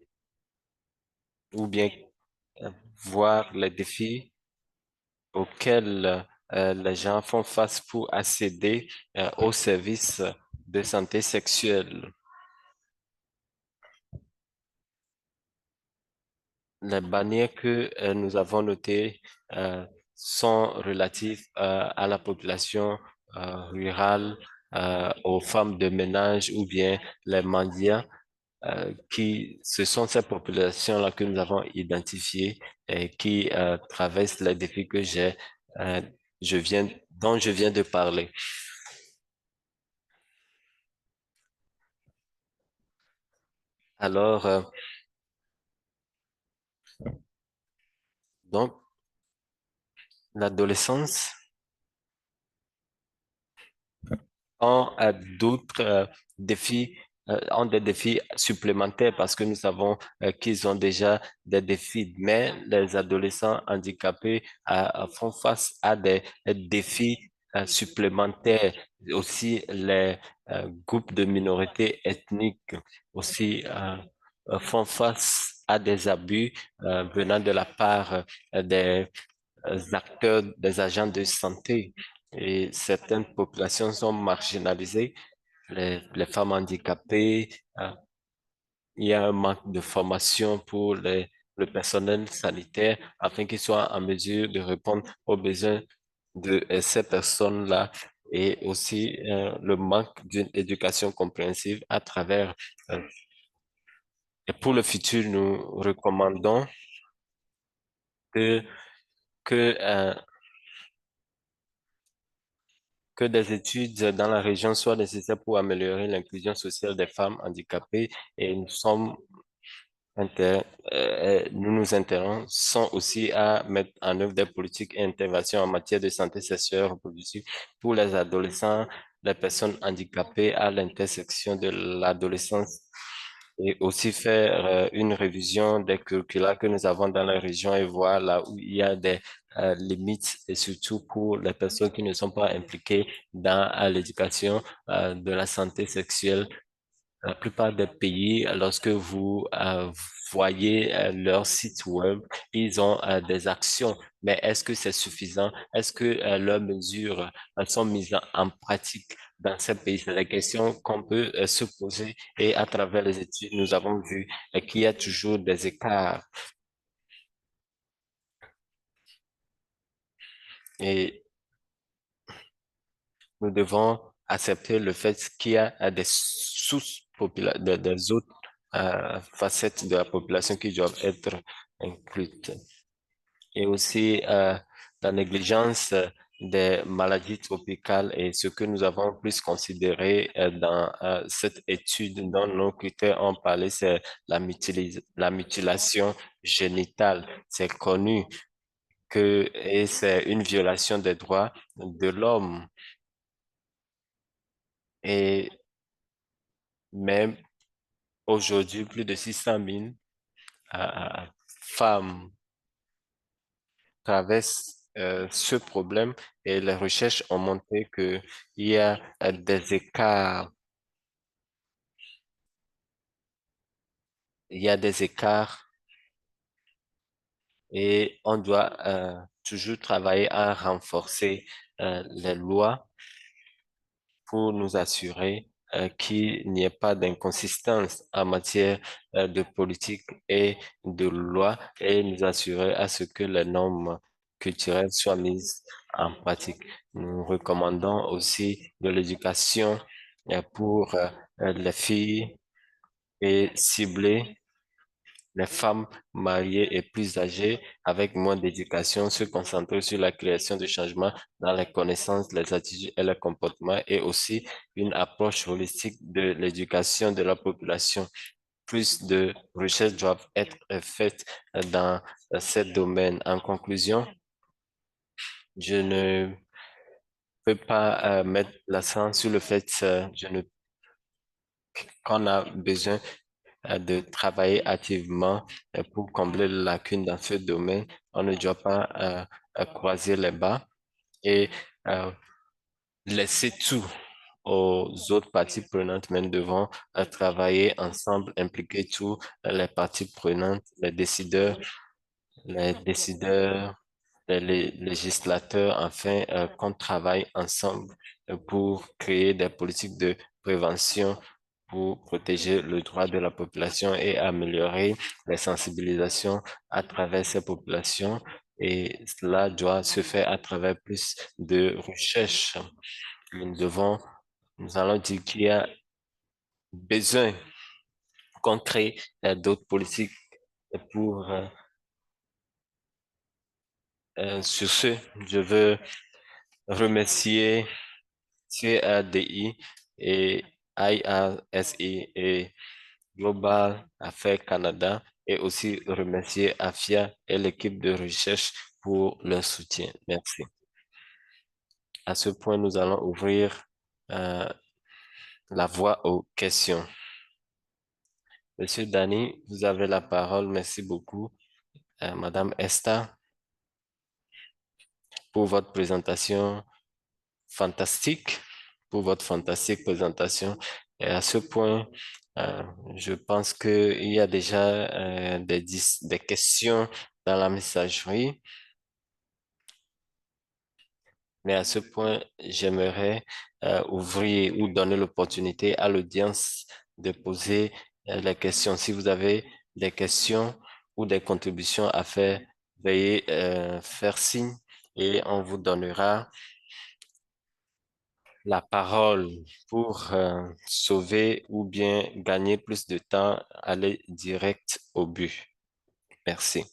ou bien voir les défis auxquels les gens font face pour accéder aux services de santé sexuelle. Les bannières que nous avons notées sont relatives à la population rurale, aux femmes de ménage ou bien les mendiants, ce sont ces populations-là que nous avons identifiées et qui traversent les défis que euh, dont je viens de parler. Alors, donc, l'adolescence ont d'autres défis, ont des défis supplémentaires parce que nous savons qu'ils ont déjà des défis, mais les adolescents handicapés font face à des défis supplémentaires. Aussi, les groupes de minorités ethniques aussi font face à des abus venant de la part des acteurs, des agents de santé. Et certaines populations sont marginalisées, les femmes handicapées, il y a un manque de formation pour le personnel sanitaire afin qu'ils soient en mesure de répondre aux besoins de ces personnes-là et aussi le manque d'une éducation compréhensive à travers. euh, et pour le futur, nous recommandons que, que que des études dans la région soient nécessaires pour améliorer l'inclusion sociale des femmes handicapées et nous nous intéressons aussi à mettre en œuvre des politiques et interventions en matière de santé sexuelle et reproductive pour les adolescents, les personnes handicapées à l'intersection de l'adolescence et aussi faire une révision des curricula que nous avons dans la région et voir là où il y a des limites et surtout pour les personnes qui ne sont pas impliquées dans l'éducation de la santé sexuelle. La plupart des pays, lorsque vous voyez leur site web, ils ont des actions. Mais est-ce que c'est suffisant? Est-ce que leurs mesures sont mises en pratique dans ces pays? C'est la question qu'on peut se poser. Et à travers les études, nous avons vu qu'il y a toujours des écarts. Et nous devons accepter le fait qu'il y a des des autres facettes de la population qui doivent être incluses. Et aussi la négligence des maladies tropicales et ce que nous avons plus considéré dans cette étude dont nos critères ont parlé, c'est la mutilation génitale. C'est connu et c'est une violation des droits de l'homme. Et même aujourd'hui, plus de 600 000 femmes traversent ce problème et les recherches ont montré que il y a des écarts, il y a des écarts et on doit toujours travailler à renforcer les lois pour nous assurer qu'il n'y ait pas d'inconsistance en matière de politique et de loi et nous assurer à ce que les normes culturelles soient mises en pratique. Nous recommandons aussi de l'éducation pour les filles et cibler les femmes mariées et plus âgées avec moins d'éducation, se concentrer sur la création de changements dans les connaissances, les attitudes et les comportements et aussi une approche holistique de l'éducation de la population. Plus de recherches doivent être faites dans ce domaine. En conclusion, je ne peux pas mettre l'accent sur le fait qu'on a besoin de travailler activement pour combler les lacunes dans ce domaine. On ne doit pas croiser les bras et euh, laisser tout aux autres parties prenantes, mais nous devons travailler ensemble, impliquer tous les parties prenantes, les décideurs les décideurs, les législateurs, enfin, qu'on travaille ensemble pour créer des politiques de prévention pour protéger le droit de la population et améliorer les sensibilisations à travers ces populations. Et cela doit se faire à travers plus de recherche. Nous devons, nous allons dire qu'il y a besoin qu'on crée d'autres politiques pour, sur ce, je veux remercier CADI et IASI et Global Affairs Canada et aussi remercier AFIA et l'équipe de recherche pour leur soutien. Merci. À ce point, nous allons ouvrir euh, la voie aux questions. Monsieur Dani, vous avez la parole. Merci beaucoup. Madame Esther, pour votre présentation fantastique, pour votre fantastique présentation. Et à ce point, euh, je pense qu'il y a déjà des questions dans la messagerie. Mais à ce point, j'aimerais ouvrir ou donner l'opportunité à l'audience de poser les questions. Si vous avez des questions ou des contributions à faire, veuillez faire signe et on vous donnera la parole pour sauver ou bien gagner plus de temps, aller direct au but. Merci.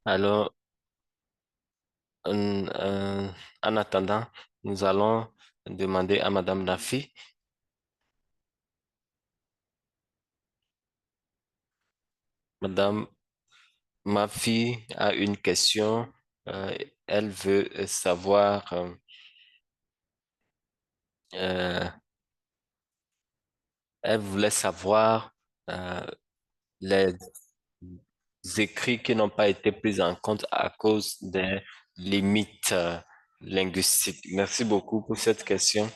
Alors, en, en attendant, nous allons demander à Madame Nafi. Madame, ma fille a une question. Euh, Elle veut savoir, euh, elle voulait savoir les écrits qui n'ont pas été pris en compte à cause des limites linguistiques. Merci beaucoup pour cette question.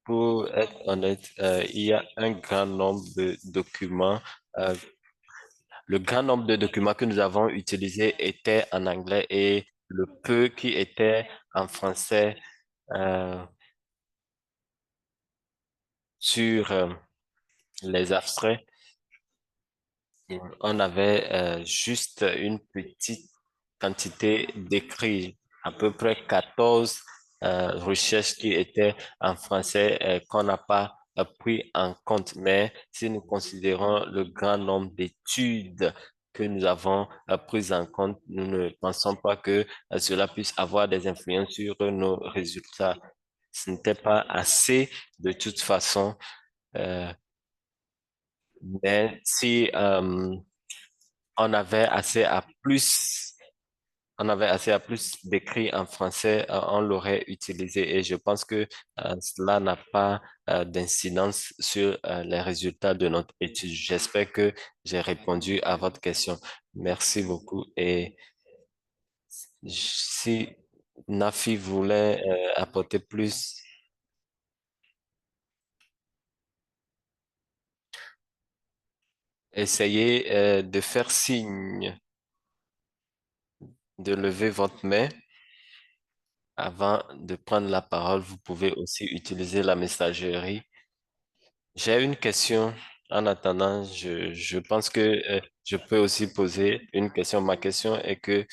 Pour être honnête, il y a un grand nombre de documents. euh, le grand nombre de documents que nous avons utilisés étaient en anglais et le peu qui étaient en français euh, sur les abstraits. On avait juste une petite quantité d'écrits, à peu près 14 recherches qui étaient en français qu'on n'a pas pris en compte. Mais si nous considérons le grand nombre d'études que nous avons prises en compte, nous ne pensons pas que cela puisse avoir des influences sur nos résultats. Ce n'était pas assez de toute façon. euh, mais si on avait assez à plus, on avait assez à plus d'écrits en français, on l'aurait utilisé. Et je pense que cela n'a pas d'incidence sur les résultats de notre étude. J'espère que j'ai répondu à votre question. Merci beaucoup. Et si Nafi voulait apporter plus, essayez de faire signe, de lever votre main. Avant de prendre la parole, vous pouvez aussi utiliser la messagerie. J'ai une question. En attendant, je pense que je peux aussi poser une question. Ma question est que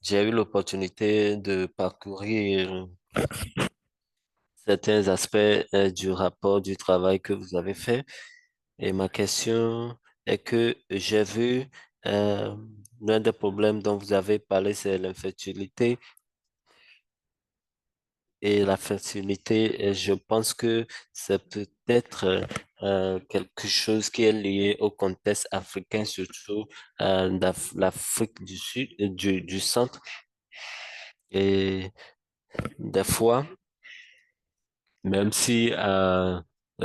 j'ai eu l'opportunité de parcourir certains aspects du rapport du travail que vous avez fait. Et ma question est que j'ai vu euh, l'un des problèmes dont vous avez parlé, c'est l'infertilité. Et la facilité, je pense que c'est peut-être quelque chose qui est lié au contexte africain, surtout l'Afrique du Sud, du centre. Et des fois, même si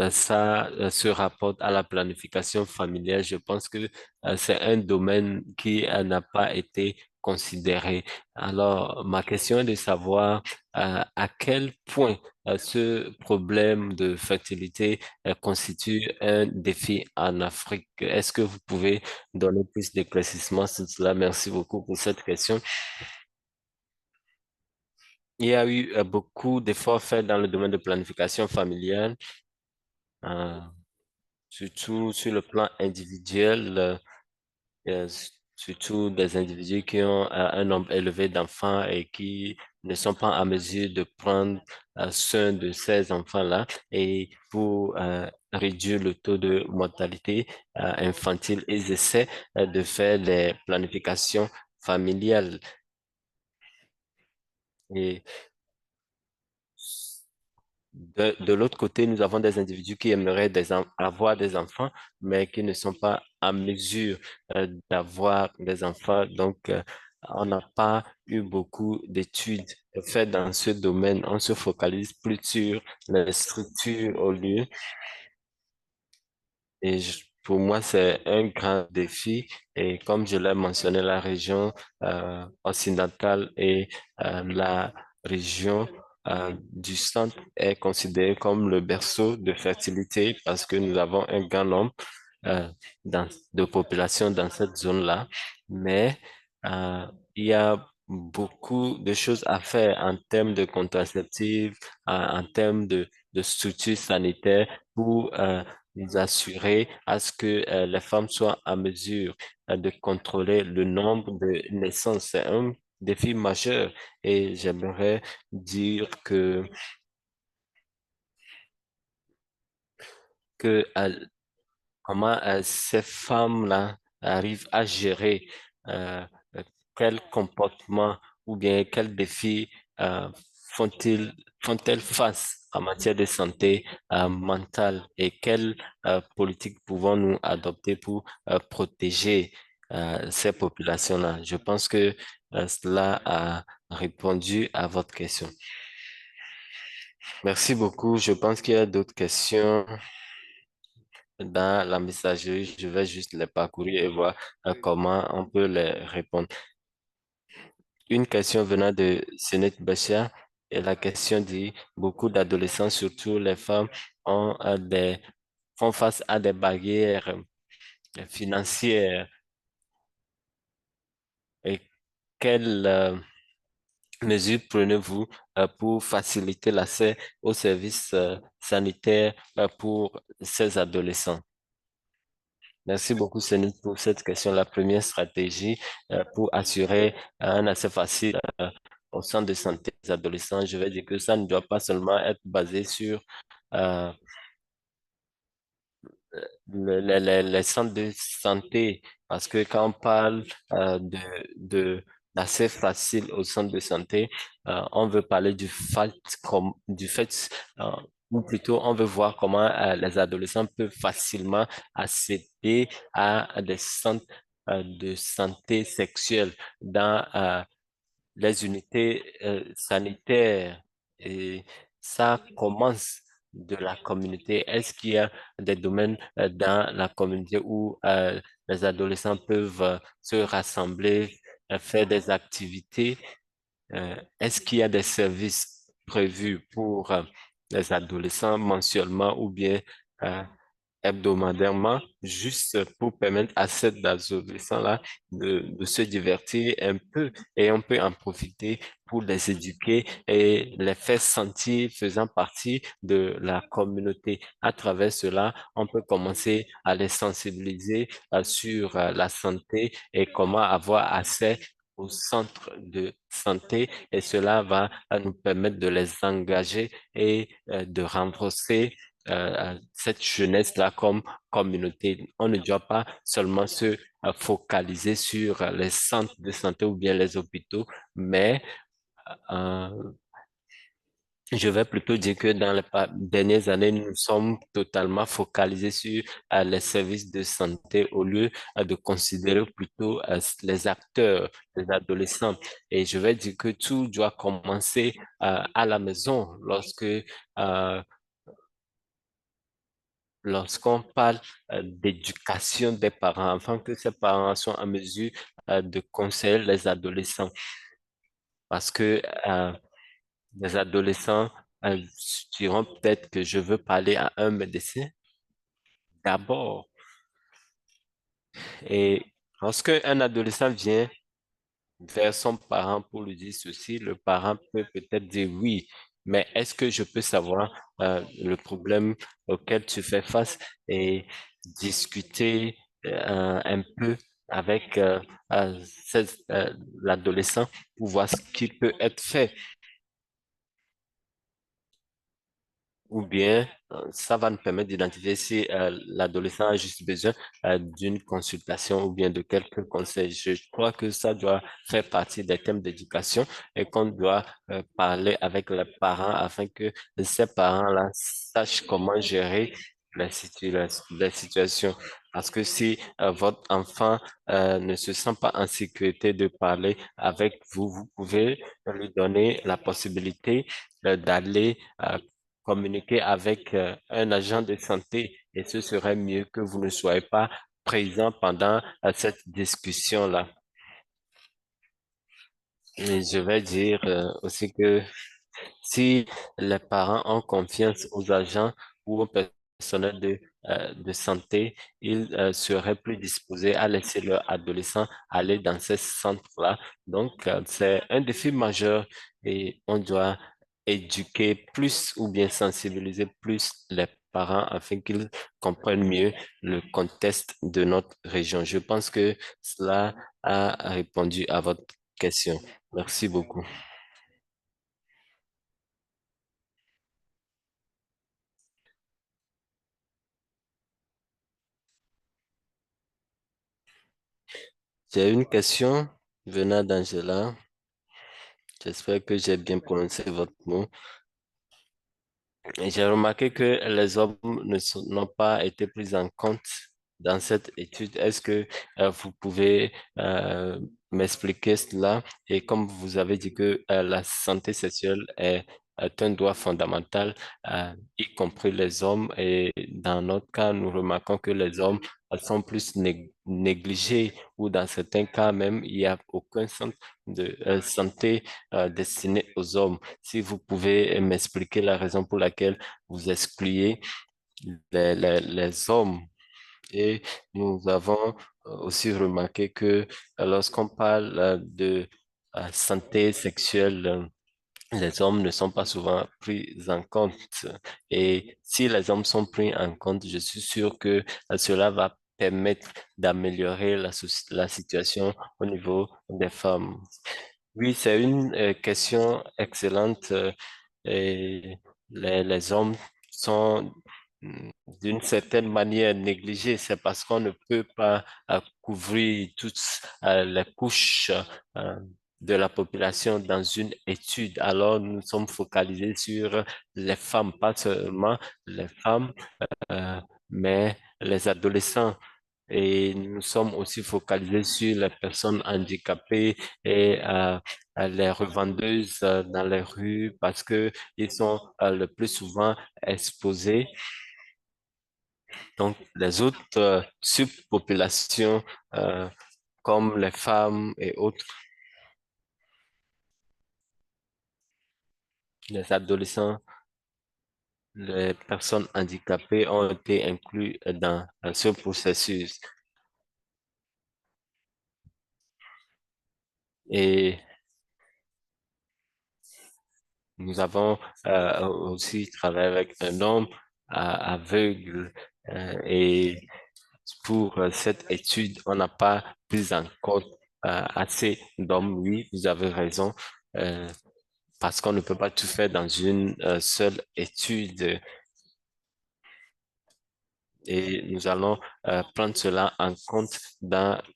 ça se rapporte à la planification familiale. Je pense que c'est un domaine qui n'a pas été considéré. Alors, ma question est de savoir à quel point ce problème de fertilité constitue un défi en Afrique. Est-ce que vous pouvez donner plus d'éclaircissements sur cela? Merci beaucoup pour cette question. Il y a eu beaucoup d'efforts faits dans le domaine de planification familiale. Euh, Surtout sur le plan individuel, surtout des individus qui ont un nombre élevé d'enfants et qui ne sont pas en mesure de prendre soin de ces enfants-là. Et pour réduire le taux de mortalité infantile, ils essaient de faire des planifications familiales. Et de l'autre côté, nous avons des individus qui aimeraient avoir des enfants, mais qui ne sont pas en mesure d'avoir des enfants. Donc, on n'a pas eu beaucoup d'études faites dans ce domaine. On se focalise plus sur les structures au lieu. Pour moi, c'est un grand défi. Et comme je l'ai mentionné, la région occidentale et la région du centre est considérée comme le berceau de fertilité parce que nous avons un grand nombre euh, de population dans cette zone-là. Mais euh, il y a beaucoup de choses à faire en termes de contraceptifs, en termes de structures sanitaires pour nous assurer à ce que les femmes soient en mesure de contrôler le nombre de naissances. C'est un défi majeur et j'aimerais dire que comment ces femmes-là arrivent à gérer euh, euh, quel comportement ou bien quels défis euh, font-ils, font-elles face en matière de santé mentale et quelles politiques pouvons-nous adopter pour protéger ces populations-là? Je pense que cela a répondu à votre question. Merci beaucoup. Je pense qu'il y a d'autres questions dans la messagerie. Je vais juste les parcourir et voir comment on peut les répondre. Une question venant de Senet Bachar et la question dit, beaucoup d'adolescents, surtout les femmes, ont font face à des barrières financières et quelles mesures prenez-vous pour faciliter l'accès aux services sanitaires pour ces adolescents? Merci beaucoup, Céline, pour cette question. La première stratégie pour assurer un accès facile au centre de santé des adolescents, je vais dire que ça ne doit pas seulement être basé sur euh, les centres de santé, parce que quand on parle d'accès facile au centre de santé, on veut parler du fait euh, ou plutôt on veut voir comment les adolescents peuvent facilement accéder à des centres de santé sexuelle dans les unités sanitaires et ça commence de la communauté. Est-ce qu'il y a des domaines dans la communauté où les adolescents peuvent se rassembler, faire des activités? Est-ce qu'il y a des services prévus pour les adolescents mensuellement ou bien euh, hebdomadairement, juste pour permettre à ces adolescents-là de se divertir un peu et on peut en profiter pour les éduquer et les faire sentir faisant partie de la communauté. À travers cela, on peut commencer à les sensibiliser sur la santé et comment avoir accès au centre de santé et cela va nous permettre de les engager et de renforcer cette jeunesse-là comme communauté. On ne doit pas seulement se focaliser sur les centres de santé ou bien les hôpitaux, mais euh, je vais plutôt dire que dans les dernières années, nous sommes totalement focalisés sur les services de santé au lieu de considérer plutôt les acteurs, les adolescents. Et je vais dire que tout doit commencer à la maison lorsque lorsqu'on parle d'éducation des parents, afin que ces parents soient en mesure de conseiller les adolescents. Parce que les adolescents diront peut-être que je veux parler à un médecin d'abord. Et lorsque un adolescent vient vers son parent pour lui dire ceci, le parent peut peut-être dire oui, mais est-ce que je peux savoir le problème auquel tu fais face et discuter un peu avec l'adolescent pour voir ce qui peut être fait. Ou bien, ça va nous permettre d'identifier si l'adolescent a juste besoin d'une consultation ou bien de quelques conseils. Je crois que ça doit faire partie des thèmes d'éducation et qu'on doit parler avec les parents afin que ces parents-là sachent comment gérer les situations. Parce que si votre enfant ne se sent pas en sécurité de parler avec vous, vous pouvez lui donner la possibilité d'aller communiquer avec un agent de santé et ce serait mieux que vous ne soyez pas présent pendant cette discussion-là. Et je vais dire aussi que si les parents ont confiance aux agents ou au personnel de santé, ils seraient plus disposés à laisser leurs adolescents aller dans ces centres-là. Donc, c'est un défi majeur et on doit éduquer plus ou bien sensibiliser plus les parents afin qu'ils comprennent mieux le contexte de notre région. Je pense que cela a répondu à votre question. Merci beaucoup. J'ai une question venant d'Angela. J'espère que j'ai bien prononcé votre mot. Et j'ai remarqué que les hommes n'ont pas été pris en compte dans cette étude. Est-ce que vous pouvez m'expliquer cela? Et comme vous avez dit que la santé sexuelle est un droit fondamental, y compris les hommes, et dans notre cas, nous remarquons que les hommes sont plus négligés ou dans certains cas même, il n'y a aucun centre de santé destiné aux hommes. Si vous pouvez m'expliquer la raison pour laquelle vous excluez les hommes. Et nous avons aussi remarqué que lorsqu'on parle de santé sexuelle, les hommes ne sont pas souvent pris en compte. Et si les hommes sont pris en compte, je suis sûr que cela va permettre d'améliorer la situation au niveau des femmes. Oui, c'est une question excellente. Et les hommes sont d'une certaine manière négligés. C'est parce qu'on ne peut pas couvrir toutes les couches euh, de la population dans une étude. Alors, nous sommes focalisés sur les femmes, pas seulement les femmes, euh, mais les adolescents. Et nous sommes aussi focalisés sur les personnes handicapées et les revendeuses dans les rues parce que ils sont le plus souvent exposés. Donc, les autres subpopulations euh, comme les femmes et autres, les adolescents, les personnes handicapées ont été inclus dans ce processus. Et nous avons aussi travaillé avec un homme aveugle et pour cette étude, on n'a pas pris en compte assez d'hommes. Oui, vous avez raison, euh, parce qu'on ne peut pas tout faire dans une seule étude. Et nous allons prendre cela en compte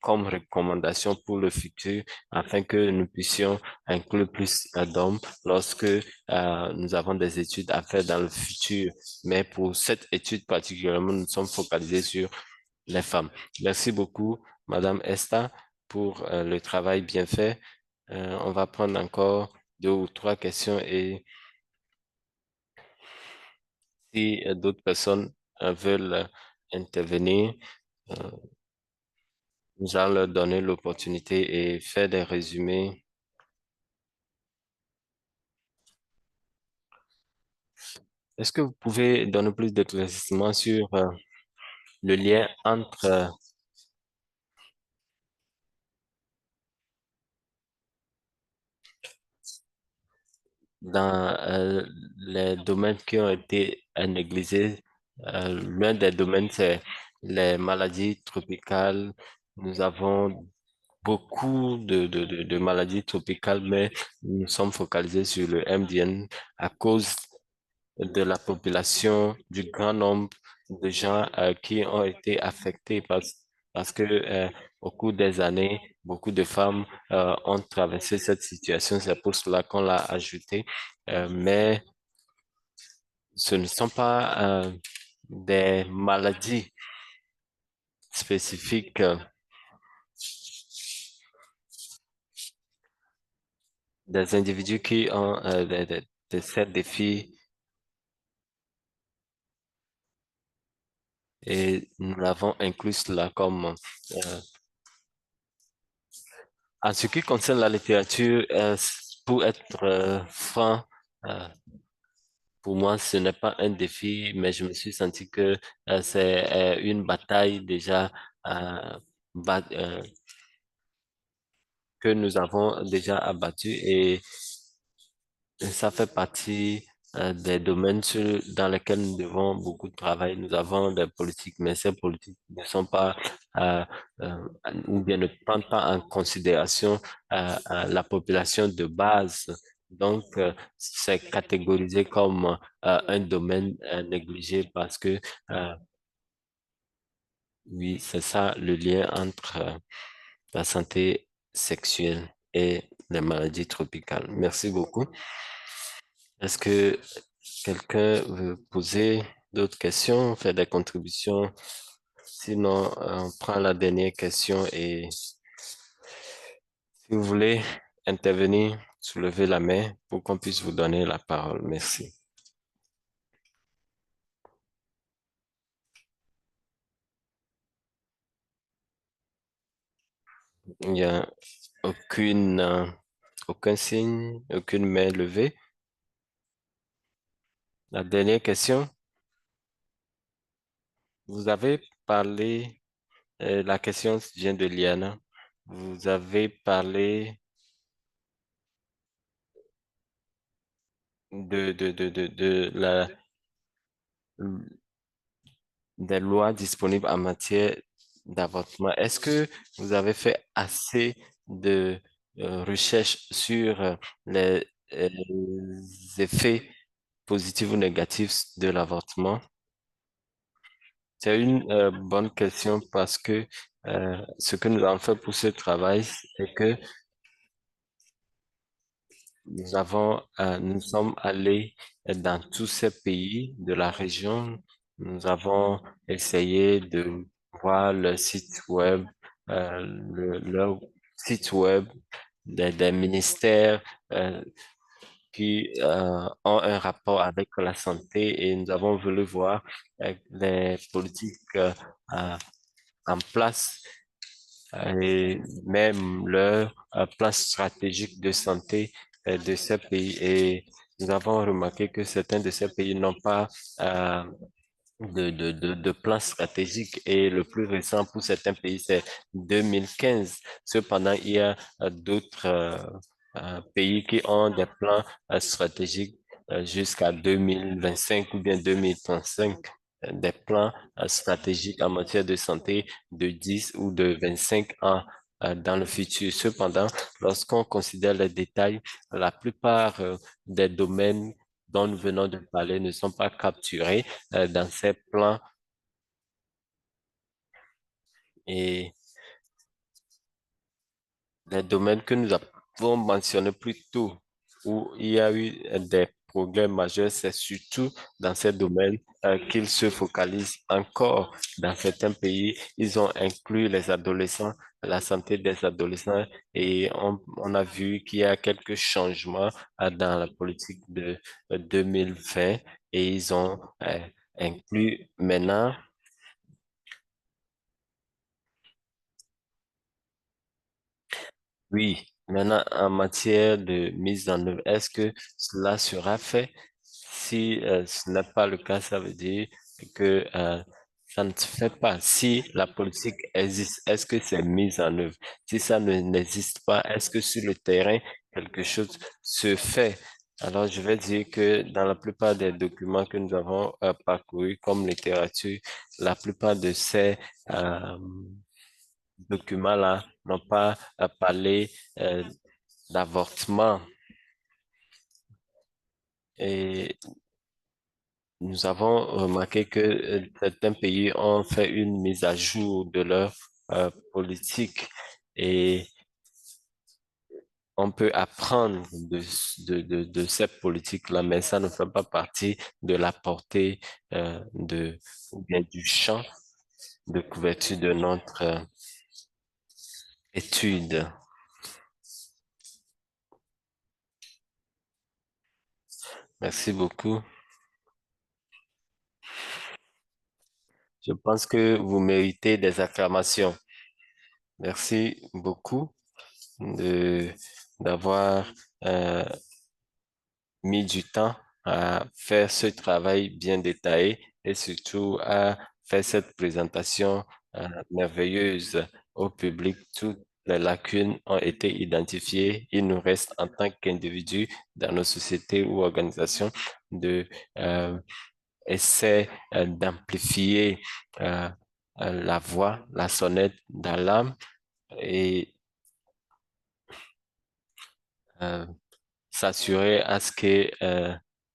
comme recommandation pour le futur afin que nous puissions inclure plus d'hommes lorsque nous avons des études à faire dans le futur. Mais pour cette étude particulièrement, nous sommes focalisés sur les femmes. Merci beaucoup, Madame Esther, pour le travail bien fait. On va prendre encore deux ou trois questions et si d'autres personnes veulent intervenir, euh, nous allons leur donner l'opportunité et faire des résumés. Est-ce que vous pouvez donner plus d'éclaircissements sur le lien entre dans les domaines qui ont été négligés? L'un des domaines, c'est les maladies tropicales. Nous avons beaucoup de maladies tropicales, mais nous sommes focalisés sur le MDN à cause de la population, du grand nombre de gens qui ont été affectés parce que au cours des années, beaucoup de femmes ont traversé cette situation. C'est pour cela qu'on l'a ajouté. Mais ce ne sont pas des maladies spécifiques des individus qui ont ces défis et nous l'avons inclus cela comme en ce qui concerne la littérature, pour être franc, euh, pour moi, ce n'est pas un défi, mais je me suis senti que c'est une bataille déjà euh, ba- euh, que nous avons déjà abattue et ça fait partie des domaines dans lesquels nous devons beaucoup travailler. Nous avons des politiques, mais ces politiques ne sont pas, euh, euh, ou bien ne prennent pas en considération la population de base. Donc, c'est catégorisé comme un domaine négligé parce que, euh, oui, c'est ça le lien entre la santé sexuelle et les maladies tropicales. Merci beaucoup. Est-ce que quelqu'un veut poser d'autres questions, faire des contributions? Sinon, on prend la dernière question et si vous voulez intervenir, soulevez la main pour qu'on puisse vous donner la parole. Merci. Il n'y a aucun signe, aucune main levée. La dernière question, vous avez parlé, la question vient de Liana. Vous avez parlé de des lois disponibles en matière d'avortement. Est-ce que vous avez fait assez de recherches sur les effets positifs ou négatifs de l'avortement? C'est une bonne question parce que ce que nous avons fait pour ce travail, c'est que nous sommes allés dans tous ces pays de la région. Nous avons essayé de voir le site web, leur site web des ministères qui ont un rapport avec la santé et nous avons voulu voir les politiques en place et même leur plan stratégique de santé de ces pays. Et nous avons remarqué que certains de ces pays n'ont pas euh, de plan stratégique et le plus récent pour certains pays, c'est 2015. Cependant, il y a d'autres pays qui ont des plans stratégiques jusqu'à 2025 ou bien 2035, des plans stratégiques en matière de santé de 10 ou de 25 ans dans le futur. Cependant, lorsqu'on considère les détails, la plupart des domaines dont nous venons de parler ne sont pas capturés dans ces plans et les domaines que nous avons mentionnés plus tôt, où il y a eu des progrès majeurs, c'est surtout dans ces domaines qu'ils se focalisent encore. Dans certains pays, ils ont inclus les adolescents, la santé des adolescents, et on a vu qu'il y a quelques changements dans la politique de 2020 et ils ont inclut maintenant. Oui, maintenant en matière de mise en œuvre, est-ce que cela sera fait? Si ce n'est pas le cas, ça veut dire que ça ne se fait pas. Si la politique existe, est-ce que c'est mis en œuvre? Si ça n'existe pas, est-ce que sur le terrain, quelque chose se fait? Alors, je vais dire que dans la plupart des documents que nous avons parcourus comme littérature, la plupart de ces euh, documents-là n'ont pas parlé euh, d'avortement. Et nous avons remarqué que certains pays ont fait une mise à jour de leur politique et on peut apprendre de cette politique-là, mais ça ne fait pas partie de la portée ou bien du champ de couverture de notre étude. Merci beaucoup. Je pense que vous méritez des acclamations. Merci beaucoup de d'avoir euh, mis du temps à faire ce travail bien détaillé et surtout à faire cette présentation merveilleuse au public. Toutes les lacunes ont été identifiées. Il nous reste en tant qu'individu dans nos sociétés ou organisations de euh, essayer d'amplifier euh, la voix, la sonnette d'alarme et euh, s'assurer à ce que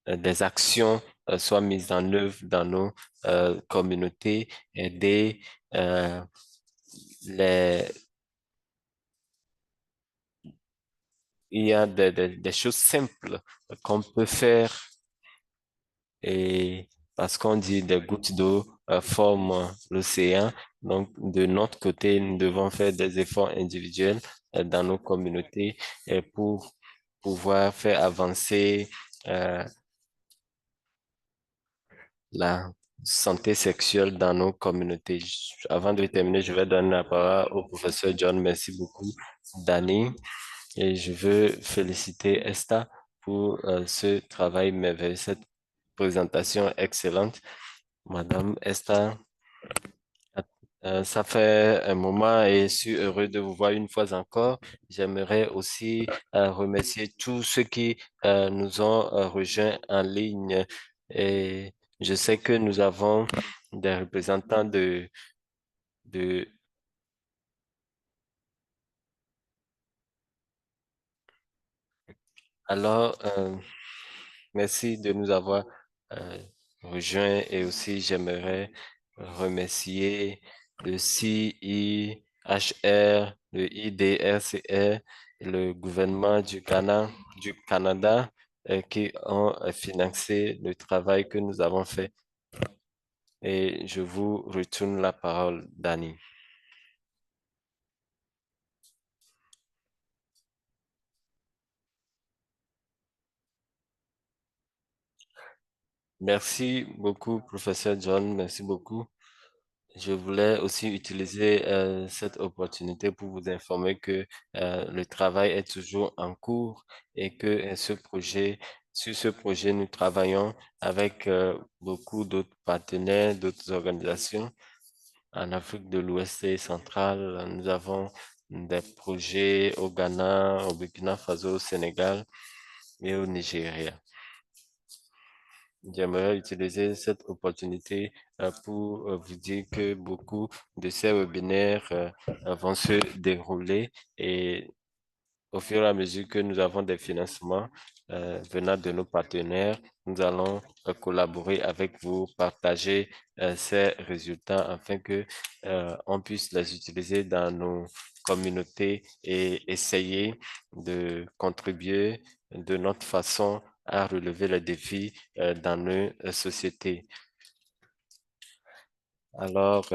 des actions soient mises en œuvre dans nos communautés, aider euh, les... Il y a des choses simples qu'on peut faire et parce qu'on dit des gouttes d'eau forment l'océan. Donc, de notre côté, nous devons faire des efforts individuels dans nos communautés pour pouvoir faire avancer euh, la santé sexuelle dans nos communautés. Avant de terminer, je vais donner la parole au professeur John. Merci beaucoup, Danny. Et je veux féliciter Esther pour ce travail merveilleux, cette présentation excellente. Madame Esther, ça fait un moment et je suis heureux de vous voir une fois encore. J'aimerais aussi remercier tous ceux qui nous ont rejoints en ligne. Et je sais que nous avons des représentants de... Alors, merci de nous avoir euh, rejoints et aussi j'aimerais remercier le CIHR, le IDRCR, le gouvernement du Canada qui ont financé le travail que nous avons fait. Et je vous retourne la parole, Dani. Merci beaucoup, professeur John. Merci beaucoup. Je voulais aussi utiliser cette opportunité pour vous informer que le travail est toujours en cours et que sur ce projet, nous travaillons avec beaucoup d'autres partenaires, d'autres organisations en Afrique de l'Ouest et centrale. Nous avons des projets au Ghana, au Burkina Faso, au Sénégal et au Nigeria. J'aimerais utiliser cette opportunité pour vous dire que beaucoup de ces webinaires vont se dérouler et au fur et à mesure que nous avons des financements venant de nos partenaires, nous allons collaborer avec vous, partager ces résultats afin que on puisse les utiliser dans nos communautés et essayer de contribuer de notre façon à relever les défis dans nos sociétés. Alors,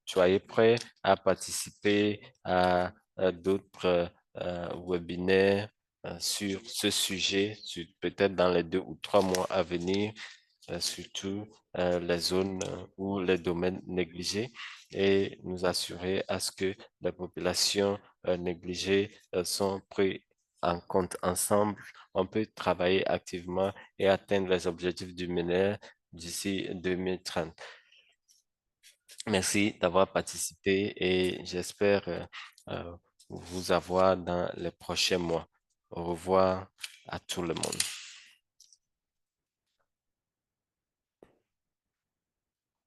soyez prêts à participer à d'autres webinaires sur ce sujet, peut-être dans les 2 ou 3 mois à venir. surtout les zones ou les domaines négligés et nous assurer à ce que les populations négligées sont prises en compte ensemble. On peut travailler activement et atteindre les objectifs du millénaire d'ici 2030. Merci d'avoir participé et j'espère vous avoir dans les prochains mois. Au revoir à tout le monde.